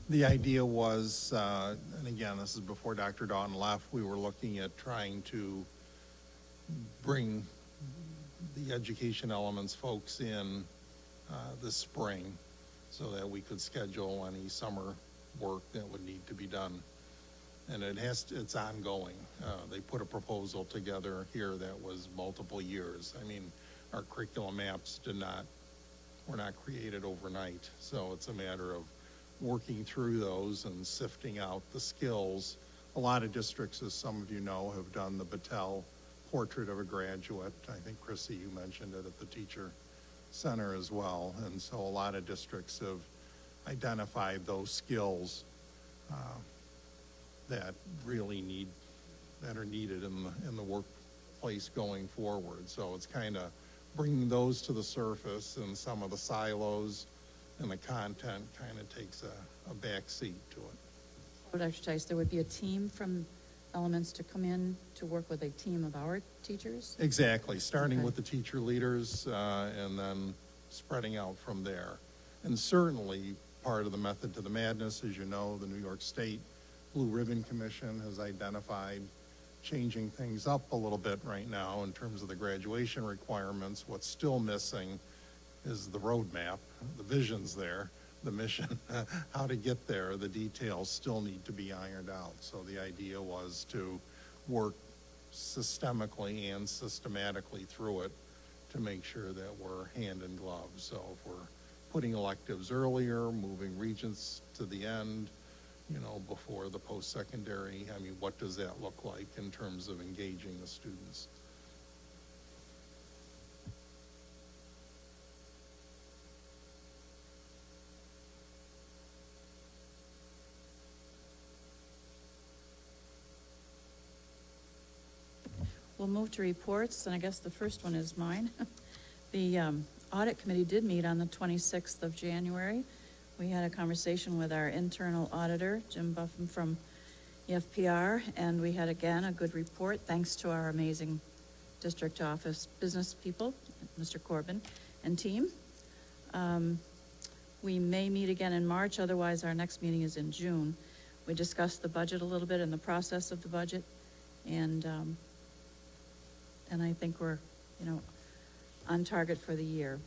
The idea was, and again, this is before Dr. Doughton left, we were looking at trying to bring the education elements folks in this spring so that we could schedule any summer work that would need to be done. And it's ongoing. They put a proposal together here that was multiple years. I mean, our curriculum maps were not created overnight. So it's a matter of working through those and sifting out the skills. A lot of districts, as some of you know, have done the Battelle Portrait of a Graduate. I think, Chrissy, you mentioned it at the Teacher Center as well. And so a lot of districts have identified those skills that are needed in the workplace going forward. So it's kind of bringing those to the surface, and some of the silos and the content kind of takes a back seat to it. Dr. Tice, there would be a team from Elements to come in to work with a team of our teachers? Exactly, starting Okay. with the teacher leaders and then spreading out from there. And certainly part of the method to the madness, as you know, the New York State Blue Ribbon Commission has identified changing things up a little bit right now in terms of the graduation requirements. What's still missing is the roadmap, the vision's there, the mission, how to get there. The details still need to be ironed out. So the idea was to work systemically and systematically through it to make sure that we're hand in glove. So if we're putting electives earlier, moving regents to the end, before the post-secondary, I mean, what does that look like in terms of engaging the students? We'll move to reports, and I guess the first one is mine. The audit committee did meet on the 26th of January. We had a conversation with our internal auditor, Jim Buffum from EFPR, and we had, again, a good report, thanks to our amazing district office business people, Mr. Corbin and team. We may meet again in March, otherwise our next meeting is in June. We discussed the budget a little bit and the process of the budget, and I think we're, on target for the year.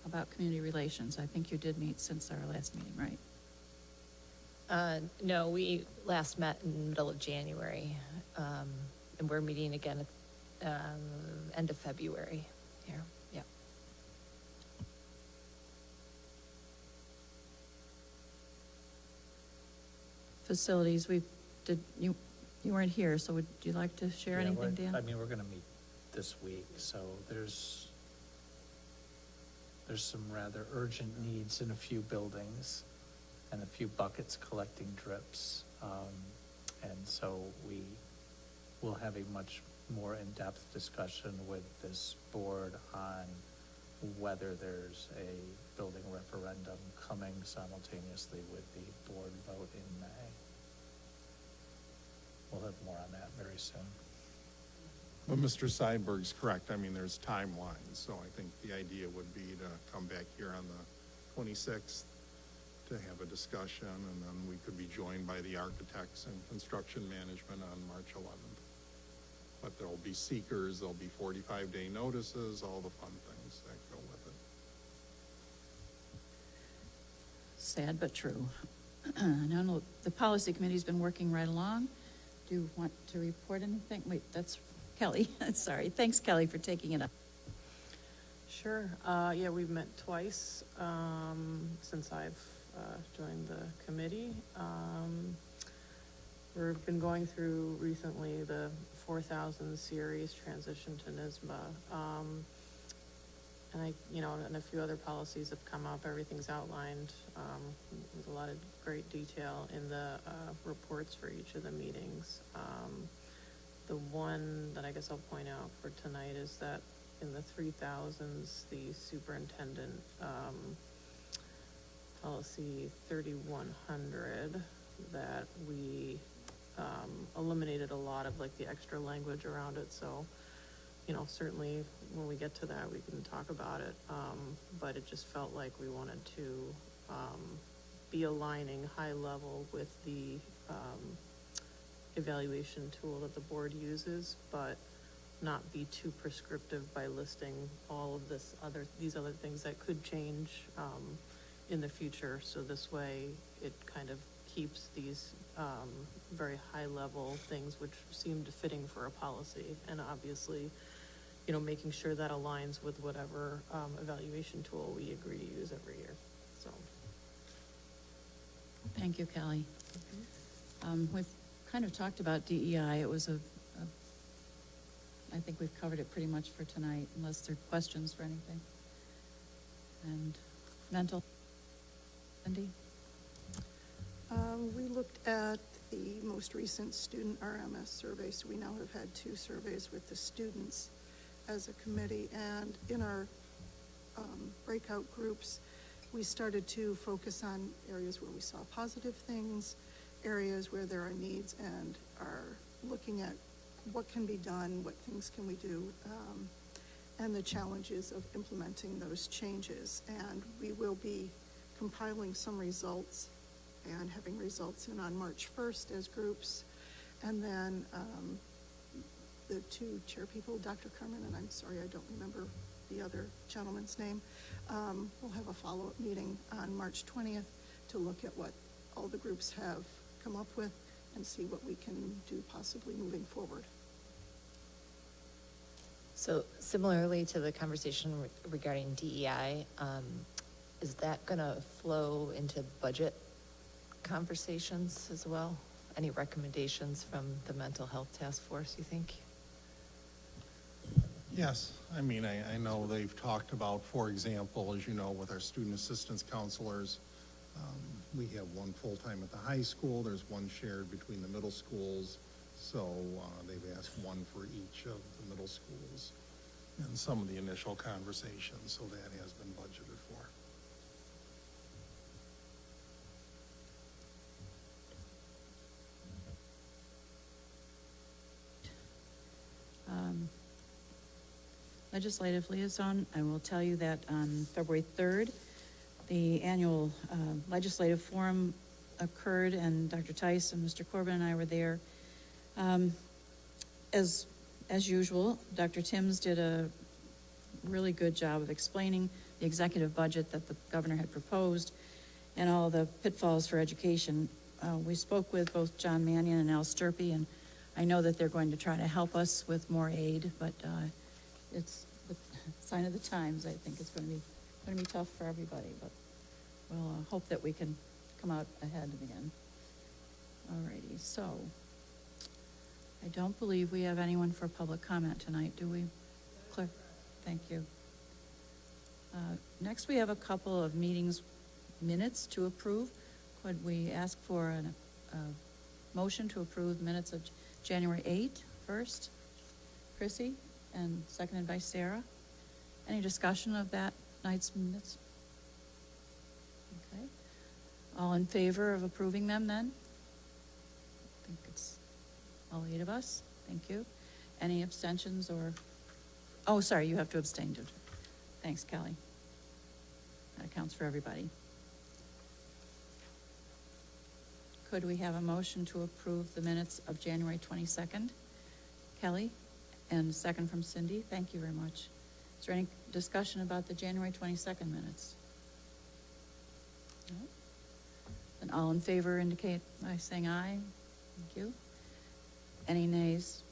About community relations, I think you did meet since our last meeting, right? No, we last met in the middle of January, and we're meeting again at end of February here. Yep. Facilities, you weren't here, so would you like to share Yeah, anything, Dan? I mean, we're gonna meet this week, so there's some rather urgent needs in a few buildings and a few buckets collecting drips. And so we will have a much more in-depth discussion with this board on whether there's a building referendum coming simultaneously with the board vote in May. We'll have more on that very soon. But Mr. Seidberg's correct. I mean, there's timelines, so I think the idea would be to come back here on the 26th to have a discussion, and then we could be joined by the architects and construction management on March 11th. But there'll be seekers, there'll be 45-day notices, all the fun things that go with it. Sad but true. No, the policy committee's been working right along. Do you want to report anything? Wait, that's Kelly. Sorry. Thanks, Kelly, for taking it up. Sure. Yeah, we've met twice since I've joined the committee. We've been going through recently the 4000 series transition to NISBA. And a few other policies have come up. Everything's outlined with a lot of great detail in the reports for each of the meetings. The one that I guess I'll point out for tonight is that in the 3000s, the superintendent policy 3100, that we eliminated a lot of like the extra language around it. So, certainly when we get to that, we can talk about it. But it just felt like we wanted to be aligning high level with the evaluation tool that the board uses, but not be too prescriptive by listing all of these other things that could change in the future. So this way, it kind of keeps these very high level things which seemed fitting for a policy, and obviously, making sure that aligns with whatever evaluation tool we agree to use every year. So. Thank you, Kelly. We've kind of talked about DEI. It was I think we've covered it pretty much for tonight, unless there are questions for anything. And mental, Cindy? We looked at the most recent student RMS survey, so we now have had 2 surveys with the students as a committee, and in our breakout groups, we started to focus on areas where we saw positive things, areas where there are needs, and are looking at what can be done, what things can we do, and the challenges of implementing those changes. And we will be compiling some results and having results in on March 1st as groups. And then the 2 chair people, Dr. Carmen, and I'm sorry, I don't remember the other gentleman's name, we'll have a follow-up meeting on March 20th to look at what all the groups have come up with and see what we can do possibly moving forward. So similarly to the conversation regarding DEI, is that gonna flow into budget conversations as well? Any recommendations from the mental health task force, you think? Yes, I mean, I know they've talked about, for example, as you know, with our student assistance counselors, we have one full-time at the high school, there's one shared between the middle schools, so they've asked one for each of the middle schools. in some of the initial conversations, so that has been budgeted for. Legislative liaison, I will tell you that on February 3rd, the annual legislative forum occurred, and Dr. Tice and Mr. Corbin and I were there. As usual, Dr. Timms did a really good job of explaining the executive budget that the governor had proposed and all the pitfalls for education. We spoke with both John Mannion and Al Sturpey, and I know that they're going to try to help us with more aid, but it's the sign of the times. I think it's going to be tough for everybody, but we'll hope that we can come out ahead again. Alrighty, so I don't believe we have anyone for public comment tonight, do we? Claire, thank you. Next, we have a couple of minutes to approve. Could we ask for a motion to approve minutes of January 8th first? Chrissy, and seconded by Sarah. Any discussion of that night's minutes? Okay. All in favor of approving them then? I think it's all 8 of us. Thank you. Any abstentions or, oh, sorry, you have to abstain. Thanks, Kelly. That accounts for everybody. Could we have a motion to approve the minutes of January 22nd? Kelly, and a second from Cindy. Thank you very much. Is there any discussion about the January 22nd minutes? No? Then all in favor indicate by saying aye. Thank you. Any nays?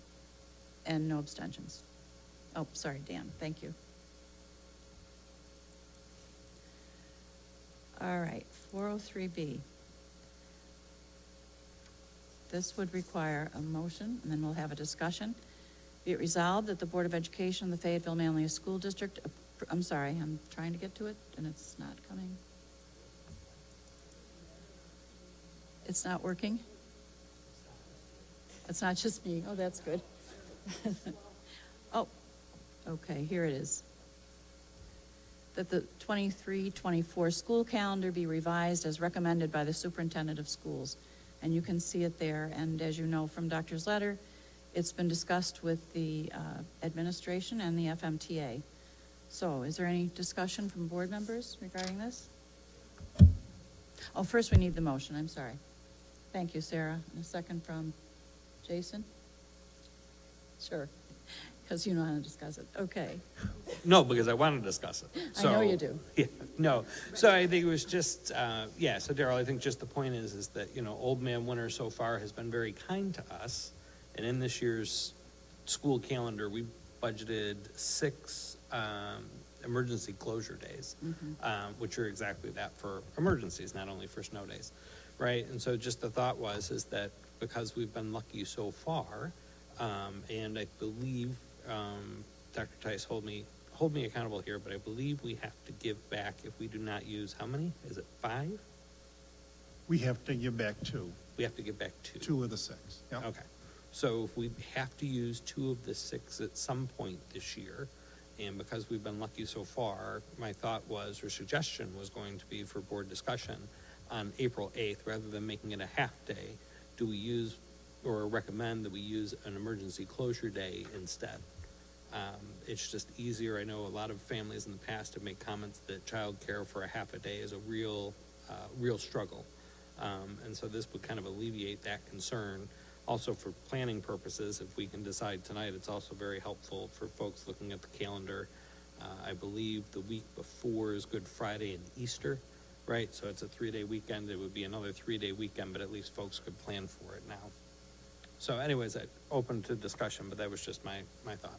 And no abstentions? Oh, sorry, Dan. Thank you. All right, 403B. This would require a motion, and then we'll have a discussion. Be it resolved that the Board of Education of the Fayetteville-Manlius School District, I'm sorry, I'm trying to get to it, and it's not coming. It's not working? It's not just me. Oh, that's good. Oh, okay, here it is. That the 23-24 school calendar be revised as recommended by the Superintendent of Schools. And you can see it there, and as you know from Doctor's letter, it's been discussed with the administration and the FMTA. So is there any discussion from board members regarding this? Oh, first we need the motion, I'm sorry. Thank you, Sarah. And a second from Jason? Sure, because you know how to discuss it. Okay. No, because I want to discuss it. I know you do. Yeah, no. So I think it was just, so Daryl, I think just the point is that, Old Man Winter so far has been very kind to us. And in this year's school calendar, we budgeted 6 emergency closure days, which are exactly that, for emergencies, not only for snow days, right? And so just the thought is that because we've been lucky so far, and I believe, Dr. Tice, hold me accountable here, but I believe we have to give back if we do not use, how many? Is it 5? We have to give back 2. We have to give back 2. 2 of the 6, yeah. Okay. So if we have to use 2 of the 6 at some point this year, and because we've been lucky so far, my thought was, or suggestion was going to be for board discussion on April 8th, rather than making it a half day, do we use or recommend that we use an emergency closure day instead? It's just easier. I know a lot of families in the past have made comments that childcare for a half a day is a real struggle. And so this would kind of alleviate that concern. Also, for planning purposes, if we can decide tonight, it's also very helpful for folks looking at the calendar. I believe the week before is Good Friday and Easter, right? So it's a 3-day weekend. It would be another 3-day weekend, but at least folks could plan for it now. So anyways, I open to discussion, but that was just my thought.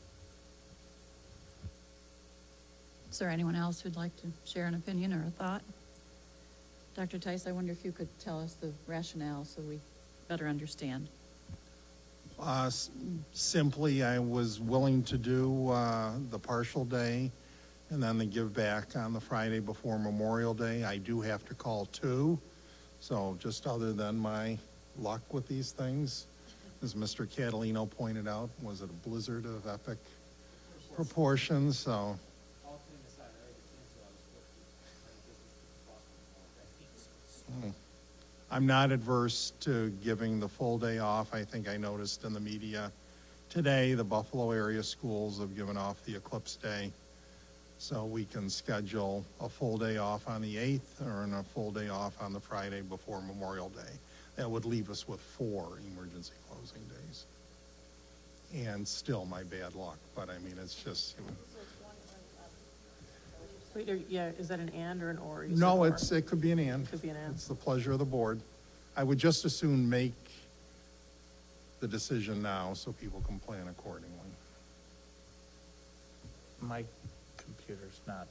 Is there anyone else who'd like to share an opinion or a thought? Dr. Tice, I wonder if you could tell us the rationale so we better understand. Simply, I was willing to do the partial day and then the give back on the Friday before Memorial Day. I do have to call 2. So just other than my luck with these things, as Mr. Catalino pointed out, was it a blizzard of epic proportions, so. I'm not adverse to giving the full day off. I think I noticed in the media today, the Buffalo area schools have given off the Eclipse Day. So we can schedule a full day off on the 8th or a full day off on the Friday before Memorial Day. That would leave us with 4 emergency closing days. And still my bad luck, but I mean, it's just, Wait, yeah, is that an and or an or? You said no, or. it could be an and. Could be an and. It's the pleasure of the board. I would just as soon make the decision now so people can plan accordingly. My computer's not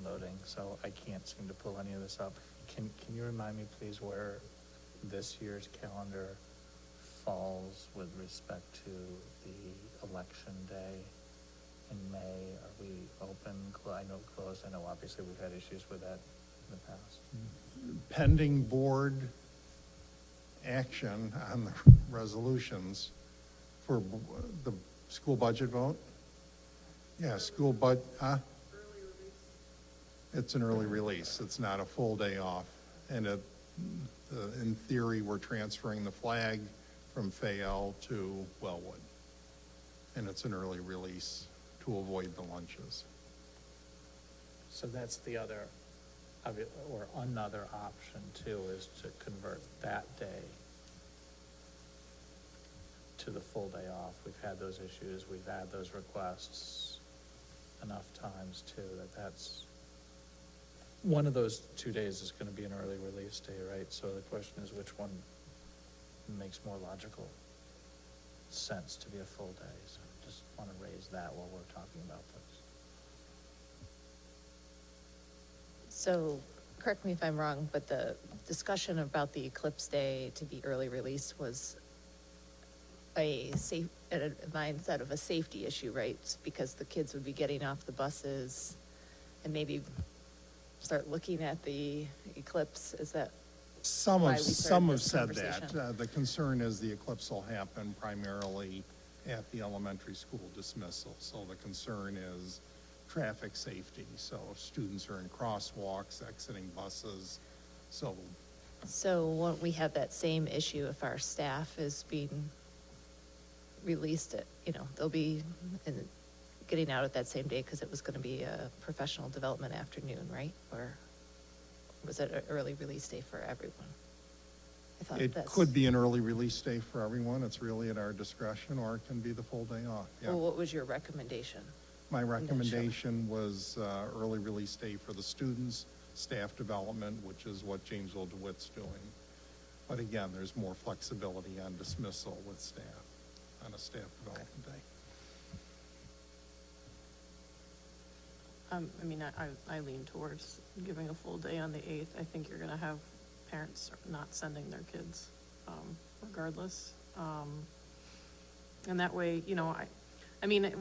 loading, so I can't seem to pull any of this up. Can you remind me, please, where this year's calendar falls with respect to the election day in May? Are we open? I know closed. I know obviously we've had issues with that in the past. Pending board action on the resolutions for the school budget vote? Yeah, huh? It's an early release. It's not a full day off. And in theory, we're transferring the flag from Fayette to Wellwood. And it's an early release to avoid the lunches. So that's the other, or another option too, is to convert that day to the full day off. We've had those issues, we've had those requests enough times too, that's, one of those 2 days is gonna be an early release day, right? So the question is which one makes more logical sense to be a full day? So just wanna raise that while we're talking about this. So, correct me if I'm wrong, but the discussion about the Eclipse Day to be early release was a mindset of a safety issue, right? Because the kids would be getting off the buses and maybe start looking at the eclipse. Is that Some why have we started said this that. conversation? The concern is the eclipse will happen primarily at the elementary school dismissal. So the concern is traffic safety. So if students are in crosswalks, exiting buses, so won't we have that same issue if our staff is being released at, they'll be getting out at that same day because it was going to be a professional development afternoon, right? Or was it an early release day for everyone? I thought it that's. could be an early release day for everyone. It's really at our discretion, or it can be the full day off. Yeah. Well, what was your recommendation? My recommendation was early release day for the students, staff development, which is what Jamesville DeWitt's doing. But again, there's more flexibility on dismissal with staff on a staff development day. I lean towards giving a full day on the 8th. I think you're gonna have parents not sending their kids, regardless. And that way,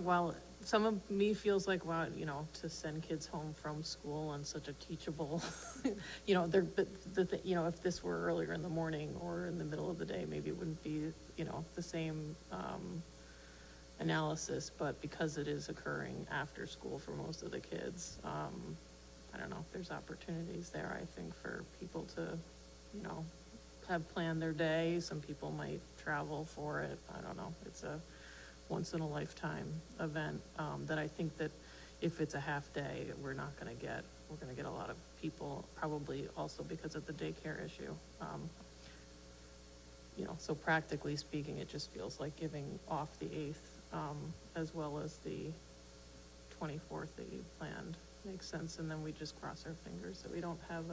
while some of me feels like, wow, to send kids home from school on such a teachable, if this were earlier in the morning or in the middle of the day, maybe it wouldn't be, the same, analysis, but because it is occurring after school for most of the kids, I don't know, there's opportunities there, I think, for people to, have planned their day. Some people might travel for it. I don't know. It's a once in a lifetime event, that I think that if it's a half day, we're gonna get a lot of people, probably also because of the daycare issue. So practically speaking, it just feels like giving off the 8th, as well as the 24th that you planned makes sense, and then we just cross our fingers that we don't have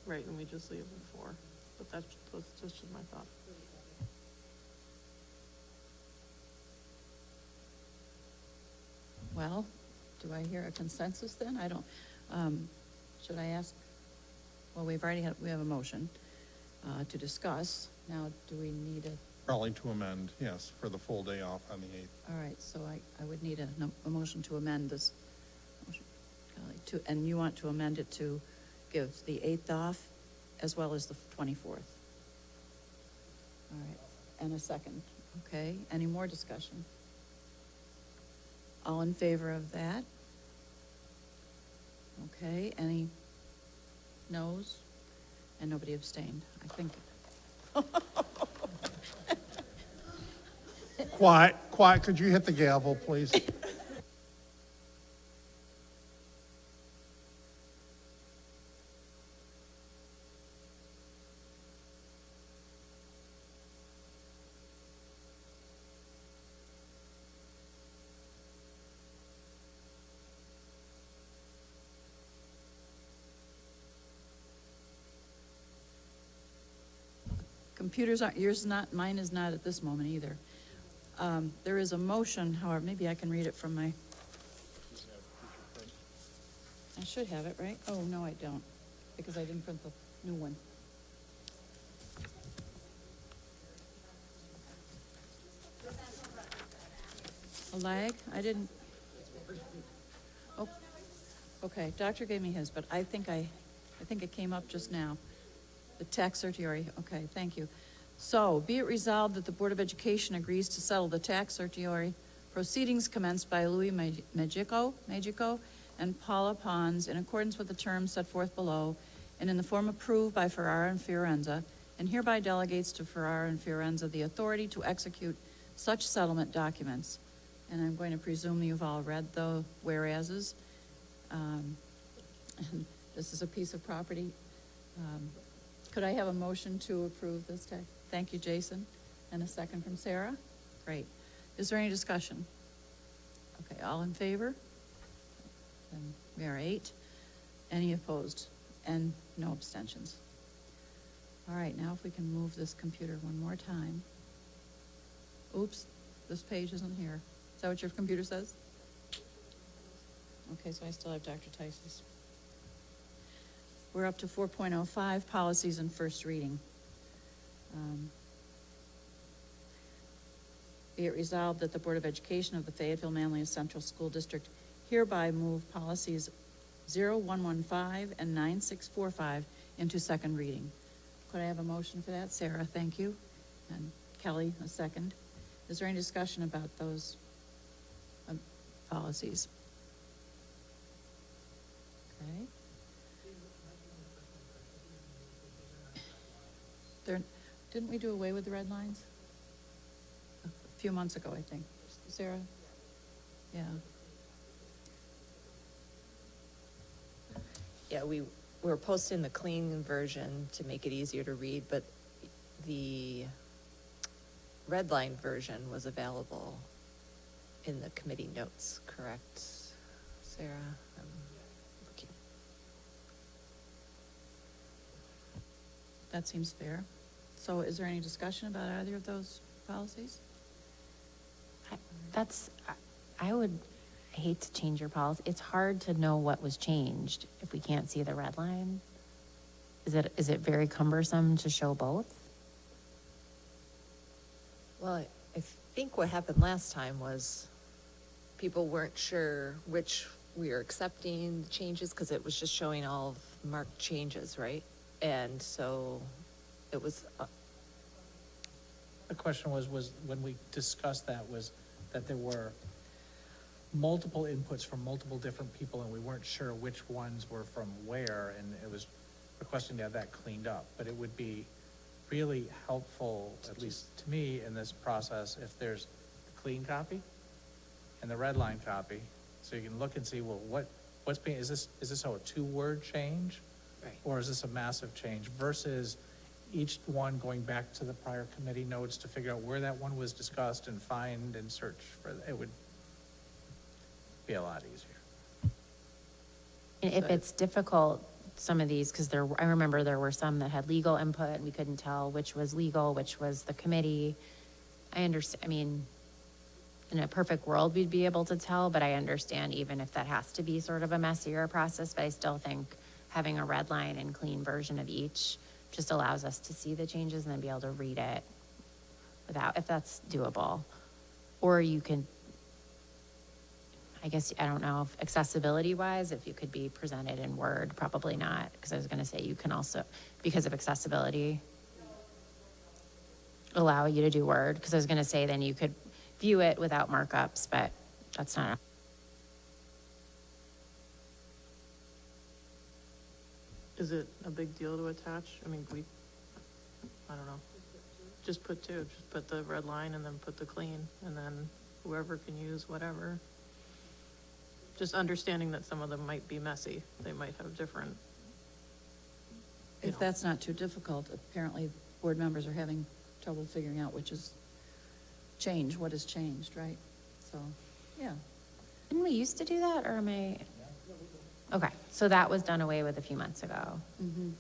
and we just leave before. But that's just my thought. Well, do I hear a consensus then? I don't, should I ask? Well, we have a motion to discuss. Now, do we need a? Probably to amend, yes, for the full day off on the 8th. All right, so I would need a motion to amend this. And you want to amend it to give the 8th off as well as the 24th? All right, and a second. Okay, any more discussion? All in favor of that? Okay, any noes? And nobody abstained, I think. Quiet, quiet, could you hit the gavel, please? Computers aren't, yours not, mine is not at this moment either. There is a motion, however, maybe I can read it from my. I should have it, right? Oh, no, I don't, because I didn't print the new one. A lag? I didn't. Oh, okay, doctor gave me his, but I think it came up just now. The tax certiorari, okay, thank you. So, be it resolved that the Board of Education agrees to settle the tax certiorari proceedings commenced by Louis Magico and Paula Pons in accordance with the terms set forth below and in the form approved by Ferrara and Fiorenza, and hereby delegates to Ferrara and Fiorenza the authority to execute such settlement documents. And I'm going to presume you've all read the whereases. And this is a piece of property. Could I have a motion to approve this tax? Thank you, Jason. And a second from Sarah? Great. Is there any discussion? Okay, all in favor? And we are 8. Any opposed? And no abstentions. All right, now if we can move this computer one more time. Oops, this page isn't here. Is that what your computer says? Okay, so I still have Dr. Tice's. We're up to 4.05, policies and first reading. Be it resolved that the Board of Education of the Fayetteville-Manlius Central School District hereby move policies 0115 and 9645 into second reading. Could I have a motion for that? Sarah, thank you. And Kelly, a second. Is there any discussion about those policies? Okay. Didn't we do away with the red lines? A few months ago, I think. Sarah? Yeah. Yeah, we were posting the clean version to make it easier to read, but the red line version was available in the committee notes, correct, Sarah? I'm looking. That seems fair. So is there any discussion about either of those policies? I would hate to change your policy. It's hard to know what was changed if we can't see the red line. Is it very cumbersome to show both? Well, I think what happened last time was people weren't sure which we were accepting the changes because it was just showing all of marked changes, right? And so it was, The question was when we discussed that, was that there were multiple inputs from multiple different people, and we weren't sure which ones were from where, and it was requesting to have that cleaned up. But it would be really helpful, at least to me, in this process, if there's the clean copy and the red line copy, so you can look and see, well, what's being, is this a 2-word change? Right. Or is this a massive change versus each one going back to the prior committee notes to figure out where that one was discussed and find and search for, it would be a lot easier. And if it's difficult, some of these, because I remember there were some that had legal input and we couldn't tell which was legal, which was the committee. I understand, I mean, in a perfect world, we'd be able to tell, but I understand even if that has to be sort of a messier process, but I still think having a red line and clean version of each just allows us to see the changes and then be able to read it without, if that's doable. Or you can, I guess, I don't know, if accessibility wise, if you could be presented in Word, probably not, because I was gonna say you can also, because of accessibility, allow you to do Word, because I was gonna say then you could view it without markups, but that's not. Is it a big deal to attach? I mean, I don't know. Just put two, just put the red line and then put the clean, and then whoever can use whatever. Just understanding that some of them might be messy. They might have different. If that's not too difficult, apparently board members are having trouble figuring out which is change, what has changed, right? So, yeah. Didn't we used to do that, or am I? Okay, so that was done away with a few months ago. Mhm.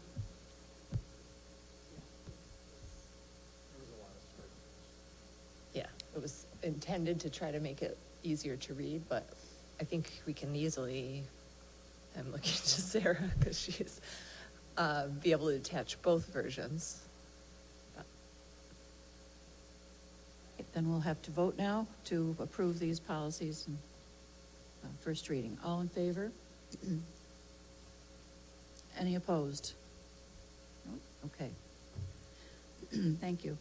Yeah, it was intended to try to make it easier to read, but I think we can easily, I'm looking to Sarah, because she's, be able to attach both versions. Then we'll have to vote now to approve these policies in first reading. All in favor? Any opposed? No? Okay. Thank you.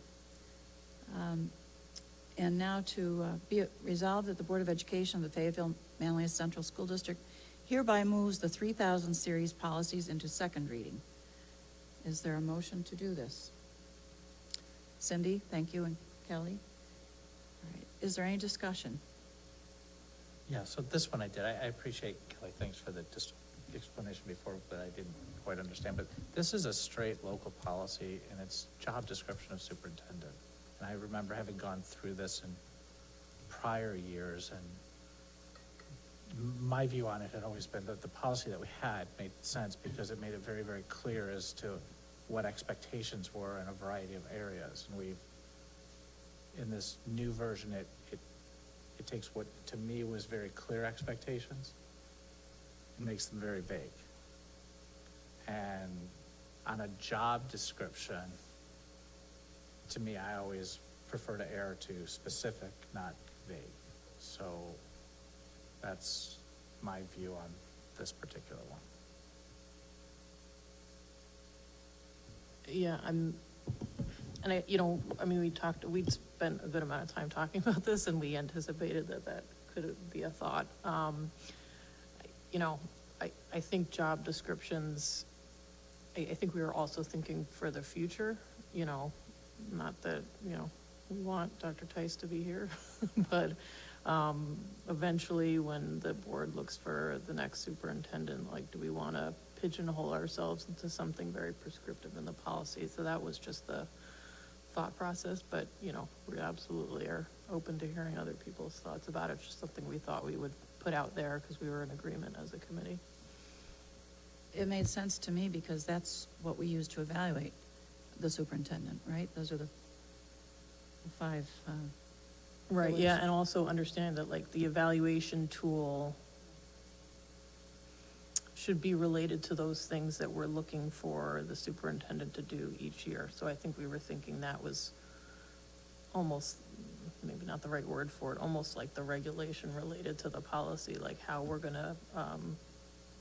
And now to be it resolved that the Board of Education of the Fayetteville-Manlius Central School District hereby moves the 3000 series policies into second reading. Is there a motion to do this? Cindy, thank you, and Kelly? All right. Is there any discussion? Yeah, so this one I did. I appreciate, Kelly, thanks for the explanation before, but I didn't quite understand. But this is a straight local policy, and it's job description of superintendent. And I remember having gone through this in prior years, and my view on it had always been that the policy that we had made sense because it made it very, very clear as to what expectations were in a variety of areas. And we've, in this new version, it takes what to me was very clear expectations and makes them very vague. And on a job description, to me, I always prefer to err to specific, not vague. So that's my view on this particular one. Yeah, we'd spent a good amount of time talking about this, and we anticipated that could be a thought. I think job descriptions, I think we were also thinking for the future, not that, we want Dr. Tice to be here, but eventually when the board looks for the next superintendent, like, do we want to pigeonhole ourselves into something very prescriptive in the policy? So that was just the thought process, but, we absolutely are open to hearing other people's thoughts about it. It's just something we thought we would put out there because we were in agreement as a committee. It made sense to me because that's what we use to evaluate the superintendent, right? Those are the five. Right, yeah, and also understand that, like, the evaluation tool should be related to those things that we're looking for the superintendent to do each year. So I think we were thinking that was almost, maybe not the right word for it, almost like the regulation related to the policy, like how we're gonna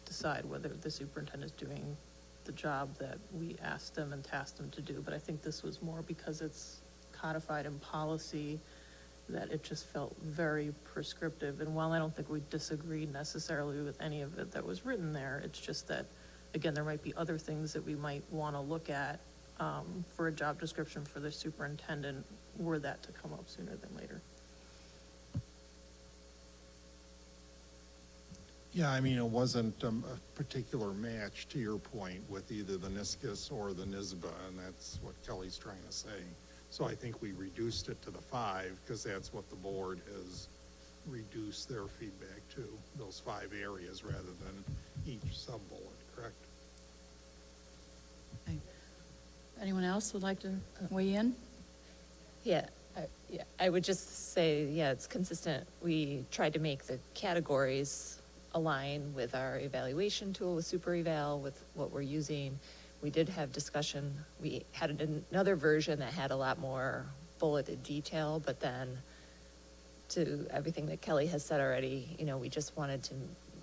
decide whether the superintendent is doing the job that we asked them and tasked them to do. But I think this was more because it's codified in policy, that it just felt very prescriptive. And while I don't think we disagreed necessarily with any of it that was written there, it's just that, again, there might be other things that we might want to look at for a job description for the superintendent, were that to come up sooner than later. Yeah, I mean, it wasn't a particular match, to your point, with either the NISCUS or the NISBA, and that's what Kelly's trying to say. So I think we reduced it to the 5, because that's what the board has reduced their feedback to, those 5 areas rather than each sub-bullet, correct? Okay. Anyone else would like to weigh in? Yeah, I would just say, yeah, it's consistent. We tried to make the categories align with our evaluation tool, with Super Eval, with what we're using. We did have discussion. We had another version that had a lot more bulleted detail, but then to everything that Kelly has said already, we just wanted to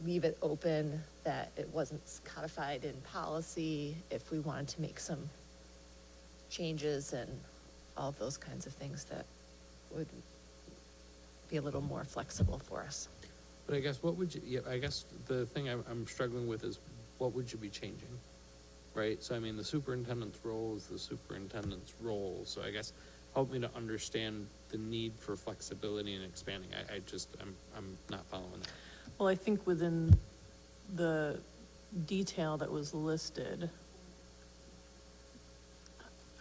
leave it open, that it wasn't codified in policy, if we wanted to make some changes and all of those kinds of things that would be a little more flexible for us. But I guess what would you, I guess the thing I'm struggling with is what would you be changing? right? So I mean, the superintendent's role is the superintendent's role, so I guess help me to understand the need for flexibility and expanding. I'm not following that. Well, I think within the detail that was listed,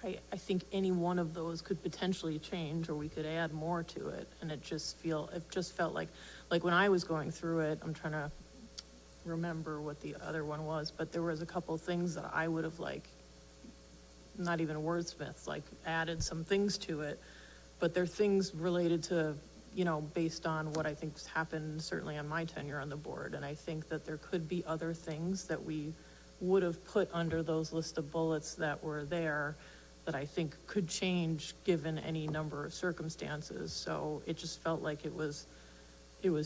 I think any one of those could potentially change, or we could add more to it, and it just felt like when I was going through it, I'm trying to remember what the other one was, but there was a couple things that I would have not even wordsmiths, added some things to it, but they're things related to, based on what I think's happened certainly on my tenure on the board, and I think that there could be other things that we would have put under those list of bullets that were there that I think could change given any number of circumstances. So it just felt like it was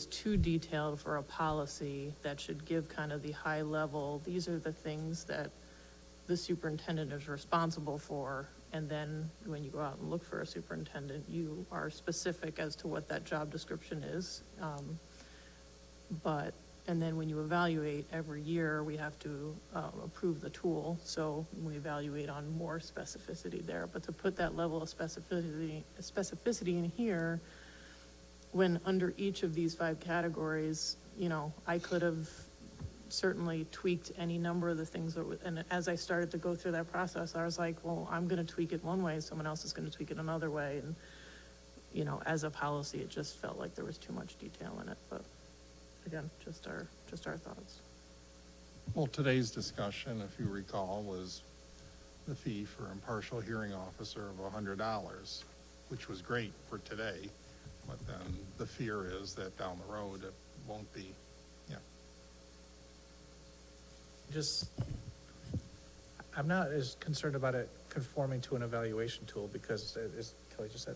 too detailed for a policy that should give kind of the high level, these are the things that the superintendent is responsible for. And then when you go out and look for a superintendent, you are specific as to what that job description is. And then when you evaluate every year, we have to approve the tool. So we evaluate on more specificity there. But to put that level of specificity in here, when under each of these 5 categories, I could have certainly tweaked any number of the things and as I started to go through that process, I was like, well, I'm going to tweak it one way, someone else is going to tweak it another way. And, as a policy, it just felt like there was too much detail in it. But again, just our thoughts. Well, today's discussion, if you recall, was the fee for impartial hearing officer of $100, which was great for today. But then the fear is that down the road, it won't be, I'm not as concerned about it conforming to an evaluation tool, because as Kelly just said,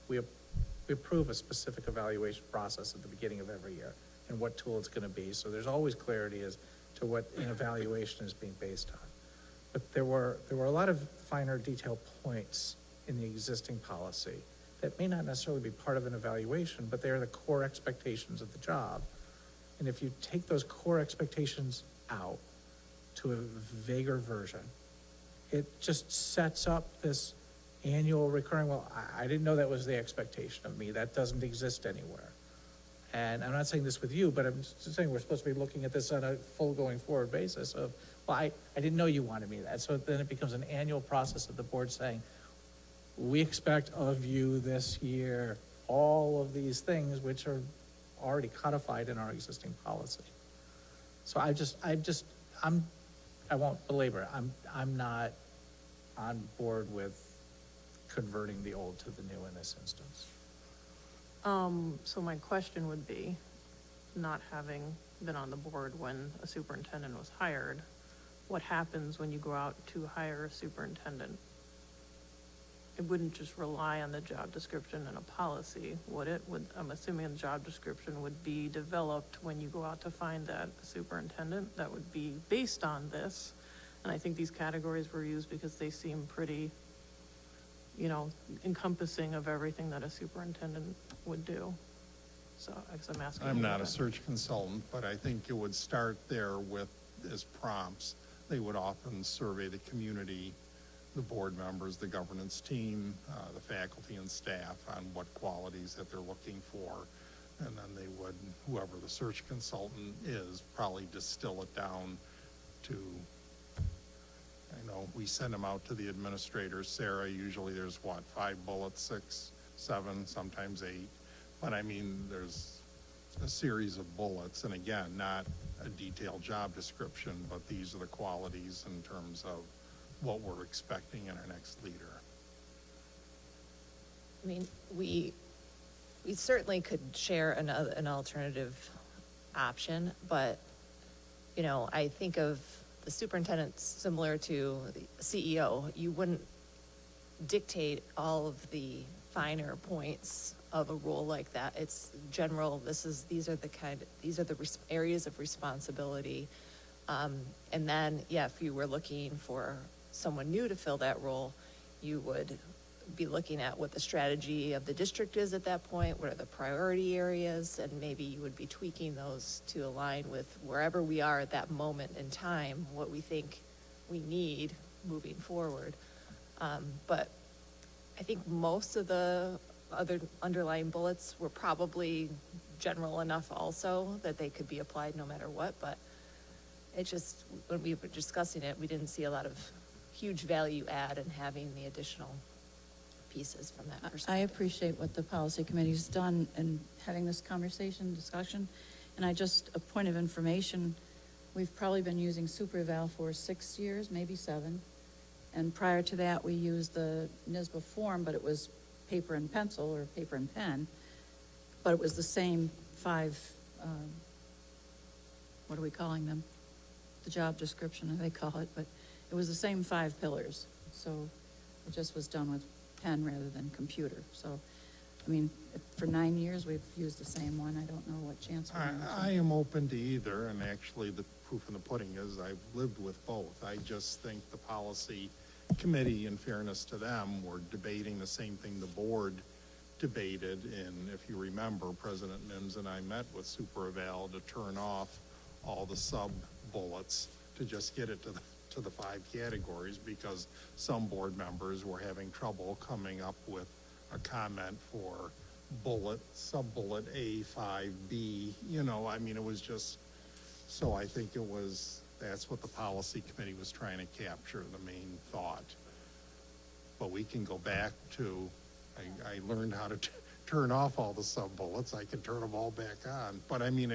we approve a specific evaluation process at the beginning of every year and what tool it's gonna be, so there's always clarity as to what an evaluation is being based on. But there were a lot of finer detail points in the existing policy that may not necessarily be part of an evaluation, but they are the core expectations of the job. And if you take those core expectations out to a vaguer version, it just sets up this annual recurring, well, I didn't know that was the expectation of me. That doesn't exist anywhere. And I'm not saying this with you, but I'm just saying we're supposed to be looking at this on a full going forward basis of, well, I didn't know you wanted me that. So then it becomes an annual process of the board saying, we expect of you this year all of these things which are already codified in our existing policy. So I won't belabor it. I'm not on board with converting the old to the new in this instance. So my question would be, not having been on the board when a superintendent was hired, what happens when you go out to hire a superintendent? It wouldn't just rely on the job description and a policy, would it? I'm assuming the job description would be developed when you go out to find that superintendent. That would be based on this. And I think these categories were used because they seem pretty, encompassing of everything that a superintendent would do. So I guess I'm asking. I'm not a search consultant, but I think it would start there with, as prompts, they would often survey the community, the board members, the governance team, the faculty and staff on what qualities that they're looking for. And then they would, whoever the search consultant is, probably distill it down to, I know we send them out to the administrators. Sarah, usually there's 5 bullets, 6, 7, sometimes 8. But I mean, there's a series of bullets, and again, not a detailed job description, but these are the qualities in terms of what we're expecting in our next leader. I mean, we certainly could share an alternative option, but, I think of the superintendent similar to the CEO. You wouldn't dictate all of the finer points of a role like that. It's general, these are the areas of responsibility. And then, if you were looking for someone new to fill that role, you would be looking at what the strategy of the district is at that point, what are the priority areas, and maybe you would be tweaking those to align with wherever we are at that moment in time, what we think we need moving forward. But I think most of the other underlying bullets were probably general enough also that they could be applied no matter what, but it just, when we were discussing it, we didn't see a lot of huge value add in having the additional pieces from that I perspective. appreciate what the policy committee's done in having this discussion, and a point of information, we've probably been using SuperVal for 6 years, maybe 7. And prior to that, we used the NISBA form, but it was paper and pencil or paper and pen. But it was the same 5, what are we calling them? The job description, they call it, but it was the same 5 pillars. So it just was done with pen rather than computer. So, I mean, for 9 years, we've used the same one. I don't know what chance we're going to. I am open to either, and actually the proof in the pudding is I've lived with both. I just think the policy committee, in fairness to them, were debating the same thing the board debated. And if you remember, President Mims and I met with SuperVal to turn off all the sub-bullets to just get it to the 5 categories, because some board members were having trouble coming up with a comment for sub-bullet A, 5B, I mean, it was just, so I think that's what the policy committee was trying to capture, the main thought. But we can go back to, I learned how to turn off all the sub-bullets, I can turn them all back on, but I mean,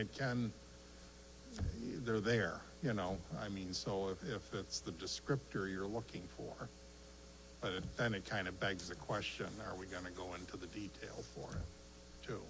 they're there, I mean, so if it's the descriptor you're looking for, but then it kind of begs the question, are we gonna go into the detail for it, too?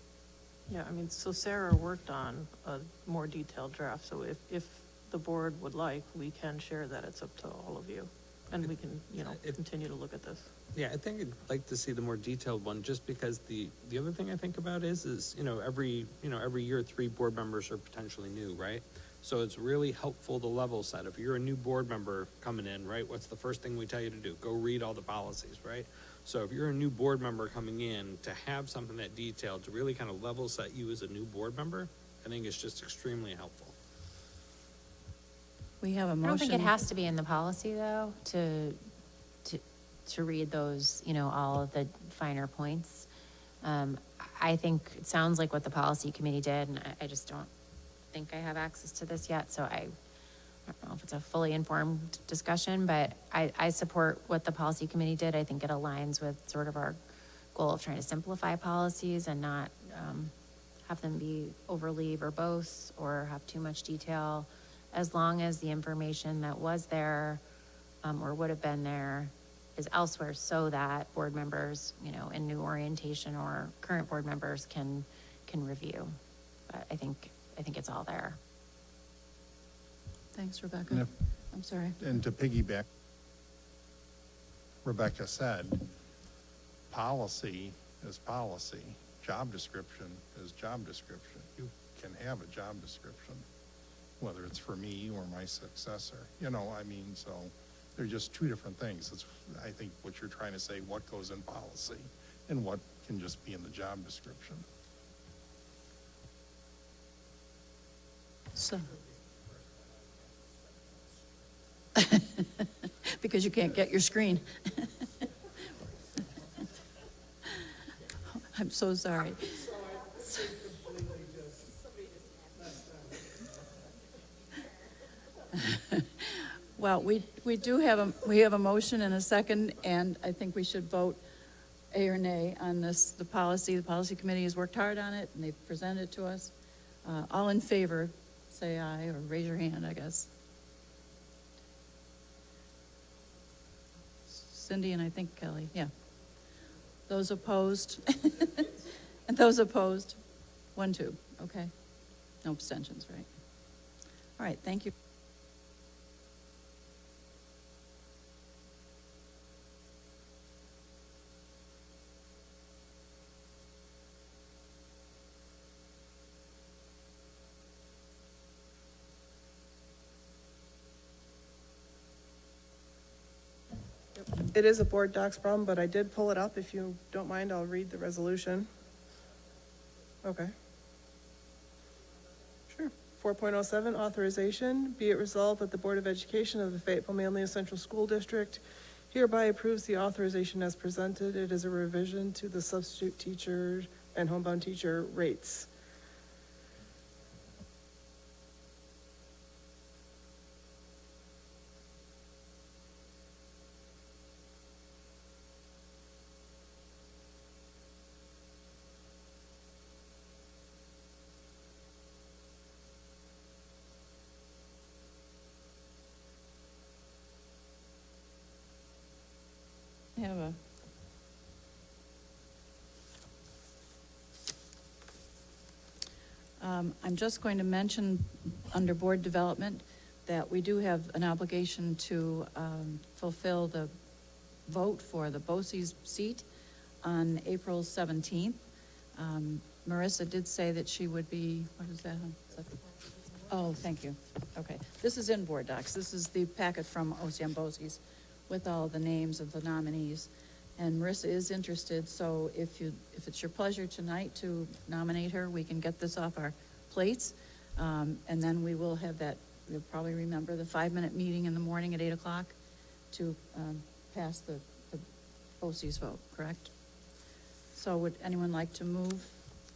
Yeah, I mean, so Sarah worked on a more detailed draft, so if the board would like, we can share that. It's up to all of you. And we can, continue to look at this. Yeah, I think I'd like to see the more detailed one, just because the other thing I think about is every year 3 board members are potentially new, right? So it's really helpful to level set. If you're a new board member coming in, right, what's the first thing we tell you to do? Go read all the policies, right? So if you're a new board member coming in, to have something that detailed, to really kind of level set you as a new board member, I think it's just extremely helpful. We have a motion. I don't think it has to be in the policy, though, to read those, all of the finer points. I think it sounds like what the policy committee did, and I just don't think I have access to this yet, so I don't know if it's a fully informed discussion, but I support what the policy committee did. I think it aligns with sort of our goal of trying to simplify policies and not have them be overly verbose or have too much detail, as long as the information that was there or would have been there is elsewhere, so that board members, in new orientation or current board members can review. But I think it's all there. Thanks, Rebecca. Yep. I'm sorry. And to piggyback, Rebecca said, policy is policy, job description is job description. You can have a job description, whether it's for me or my successor, so they're just 2 different things. It's, I think, what you're trying to say, what goes in policy and what can just be in the job description. So. Because you can't get your screen. I'm so sorry. Well, we do have a motion and a second, and I think we should vote A or nay on this, the policy. The policy committee has worked hard on it, and they've presented it to us. All in favor, say aye, or raise your hand, I guess. Cindy and I think Kelly, yeah. Those opposed? And those opposed? 1, 2, okay. No abstentions, right? All right, thank you. It is a board docs problem, but I did pull it up. If you don't mind, I'll read the resolution. Okay. Sure. 4.07, authorization. Be it resolved that the Board of Education of the Fayetteville-Manlius Central School District hereby approves the authorization as presented. It is a revision to the substitute teacher and homebound teacher rates. I have a, I'm just going to mention under board development that we do have an obligation to fulfill the vote for the BOCES seat on April 17th. Marissa did say that she would be, what is that? Oh, thank you. Okay. This is in board docs. This is the packet from OCM BOCES with all the names of the nominees. And Marissa is interested, so if it's your pleasure tonight to nominate her, we can get this off our plates. And then we will have that, you'll probably remember, the 5-minute meeting in the morning at 8 o'clock to pass the BOCES vote, correct? So would anyone like to move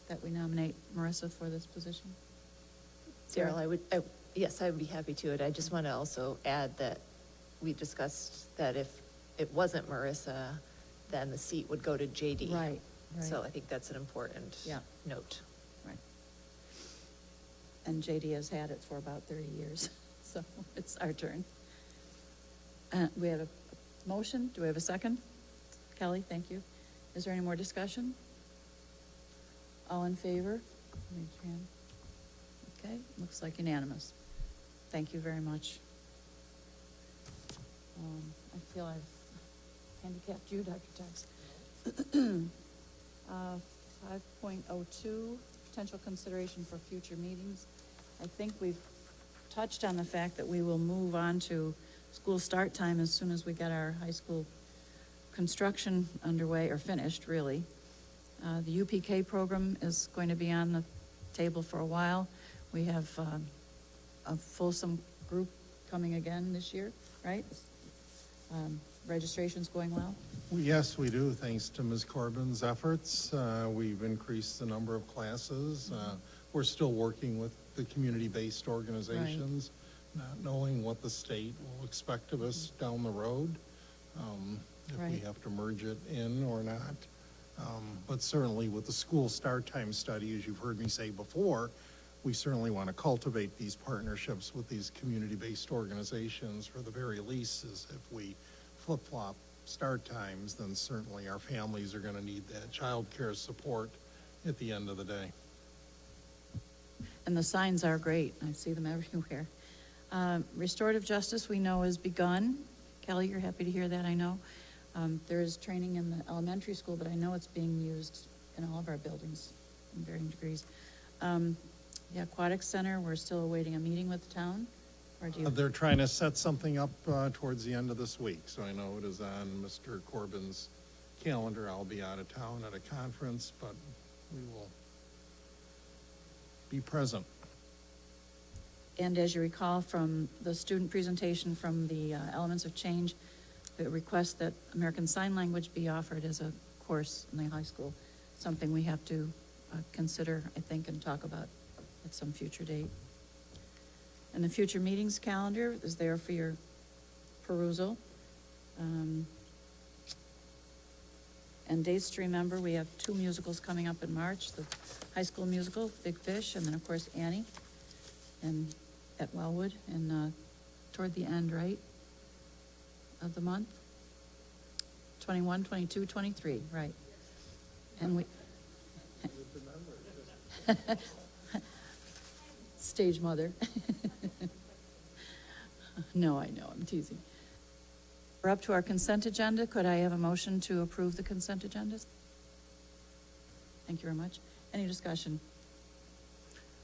that we nominate Marissa for this position? Daryl, yes, I would be happy to. I just want to also add that we discussed that if it wasn't Marissa, then the seat would go to JD. Right. So I think that's an important Yeah. note. Right. And JD has had it for about 30 years, so it's our turn. We have a motion. Do we have a second? Kelly, thank you. Is there any more discussion? All in favor? Raise your hand. Okay, looks like unanimous. Thank you very much. I feel I've handicapped you, Dr. Tex. 5.02, potential consideration for future meetings. I think we've touched on the fact that we will move on to school start time as soon as we get our high school construction underway, or finished, really. The UPK program is going to be on the table for a while. We have a fulsome group coming again this year, right? Registration's going well? Yes, we do, thanks to Ms. Corbin's efforts. We've increased the number of classes. We're still working with the community-based organizations, not knowing what the state will expect of us down the road, if we Right. have to merge it in or not. But certainly with the school start time study, as you've heard me say before, we certainly want to cultivate these partnerships with these community-based organizations. For the very least, is if we flip-flop start times, then certainly our families are going to need that childcare support at the end of the day. And the signs are great. I see them everywhere. Restorative justice, we know, has begun. Kelly, you're happy to hear that, I know. There is training in the elementary school, but I know it's being used in all of our buildings in varying degrees. The aquatic center, we're still awaiting a meeting with the town, or do you? They're trying to set something up towards the end of this week, so I know it is on Mr. Corbin's calendar. I'll be out of town at a conference, but we will be present. And as you recall from the student presentation from the Elements of Change, the request that American Sign Language be offered as a course in the high school, something we have to consider, I think, and talk about at some future date. And the future meetings calendar is there for your perusal. And dates to remember, we have 2 musicals coming up in March, the high school musical, Big Fish, and then, of course, Annie, and at Wellwood, and toward the end, right, of the month? 21, 22, 23, right. And we... Stage mother. No, I know, I'm teasing. We're up to our consent agenda. Could I have a motion to approve the consent agendas? Thank you very much. Any discussion?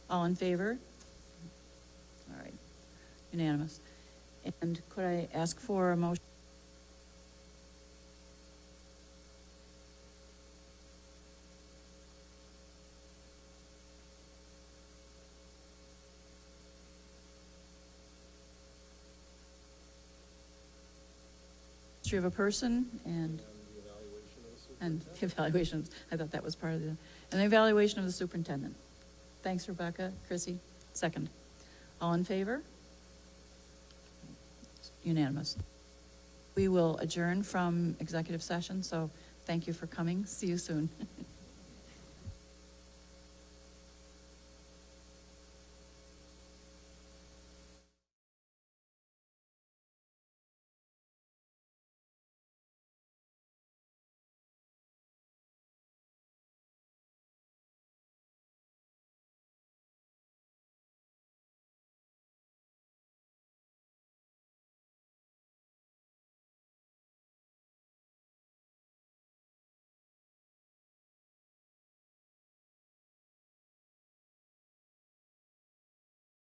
All in favor? All right, unanimous. And could I ask for a motion? history of a person and the evaluations, I thought that was part of and the evaluation of the superintendent. Thanks, Rebecca. Chrissy, second. All in favor? Unanimous. We will adjourn from executive session, so thank you for coming. See you soon.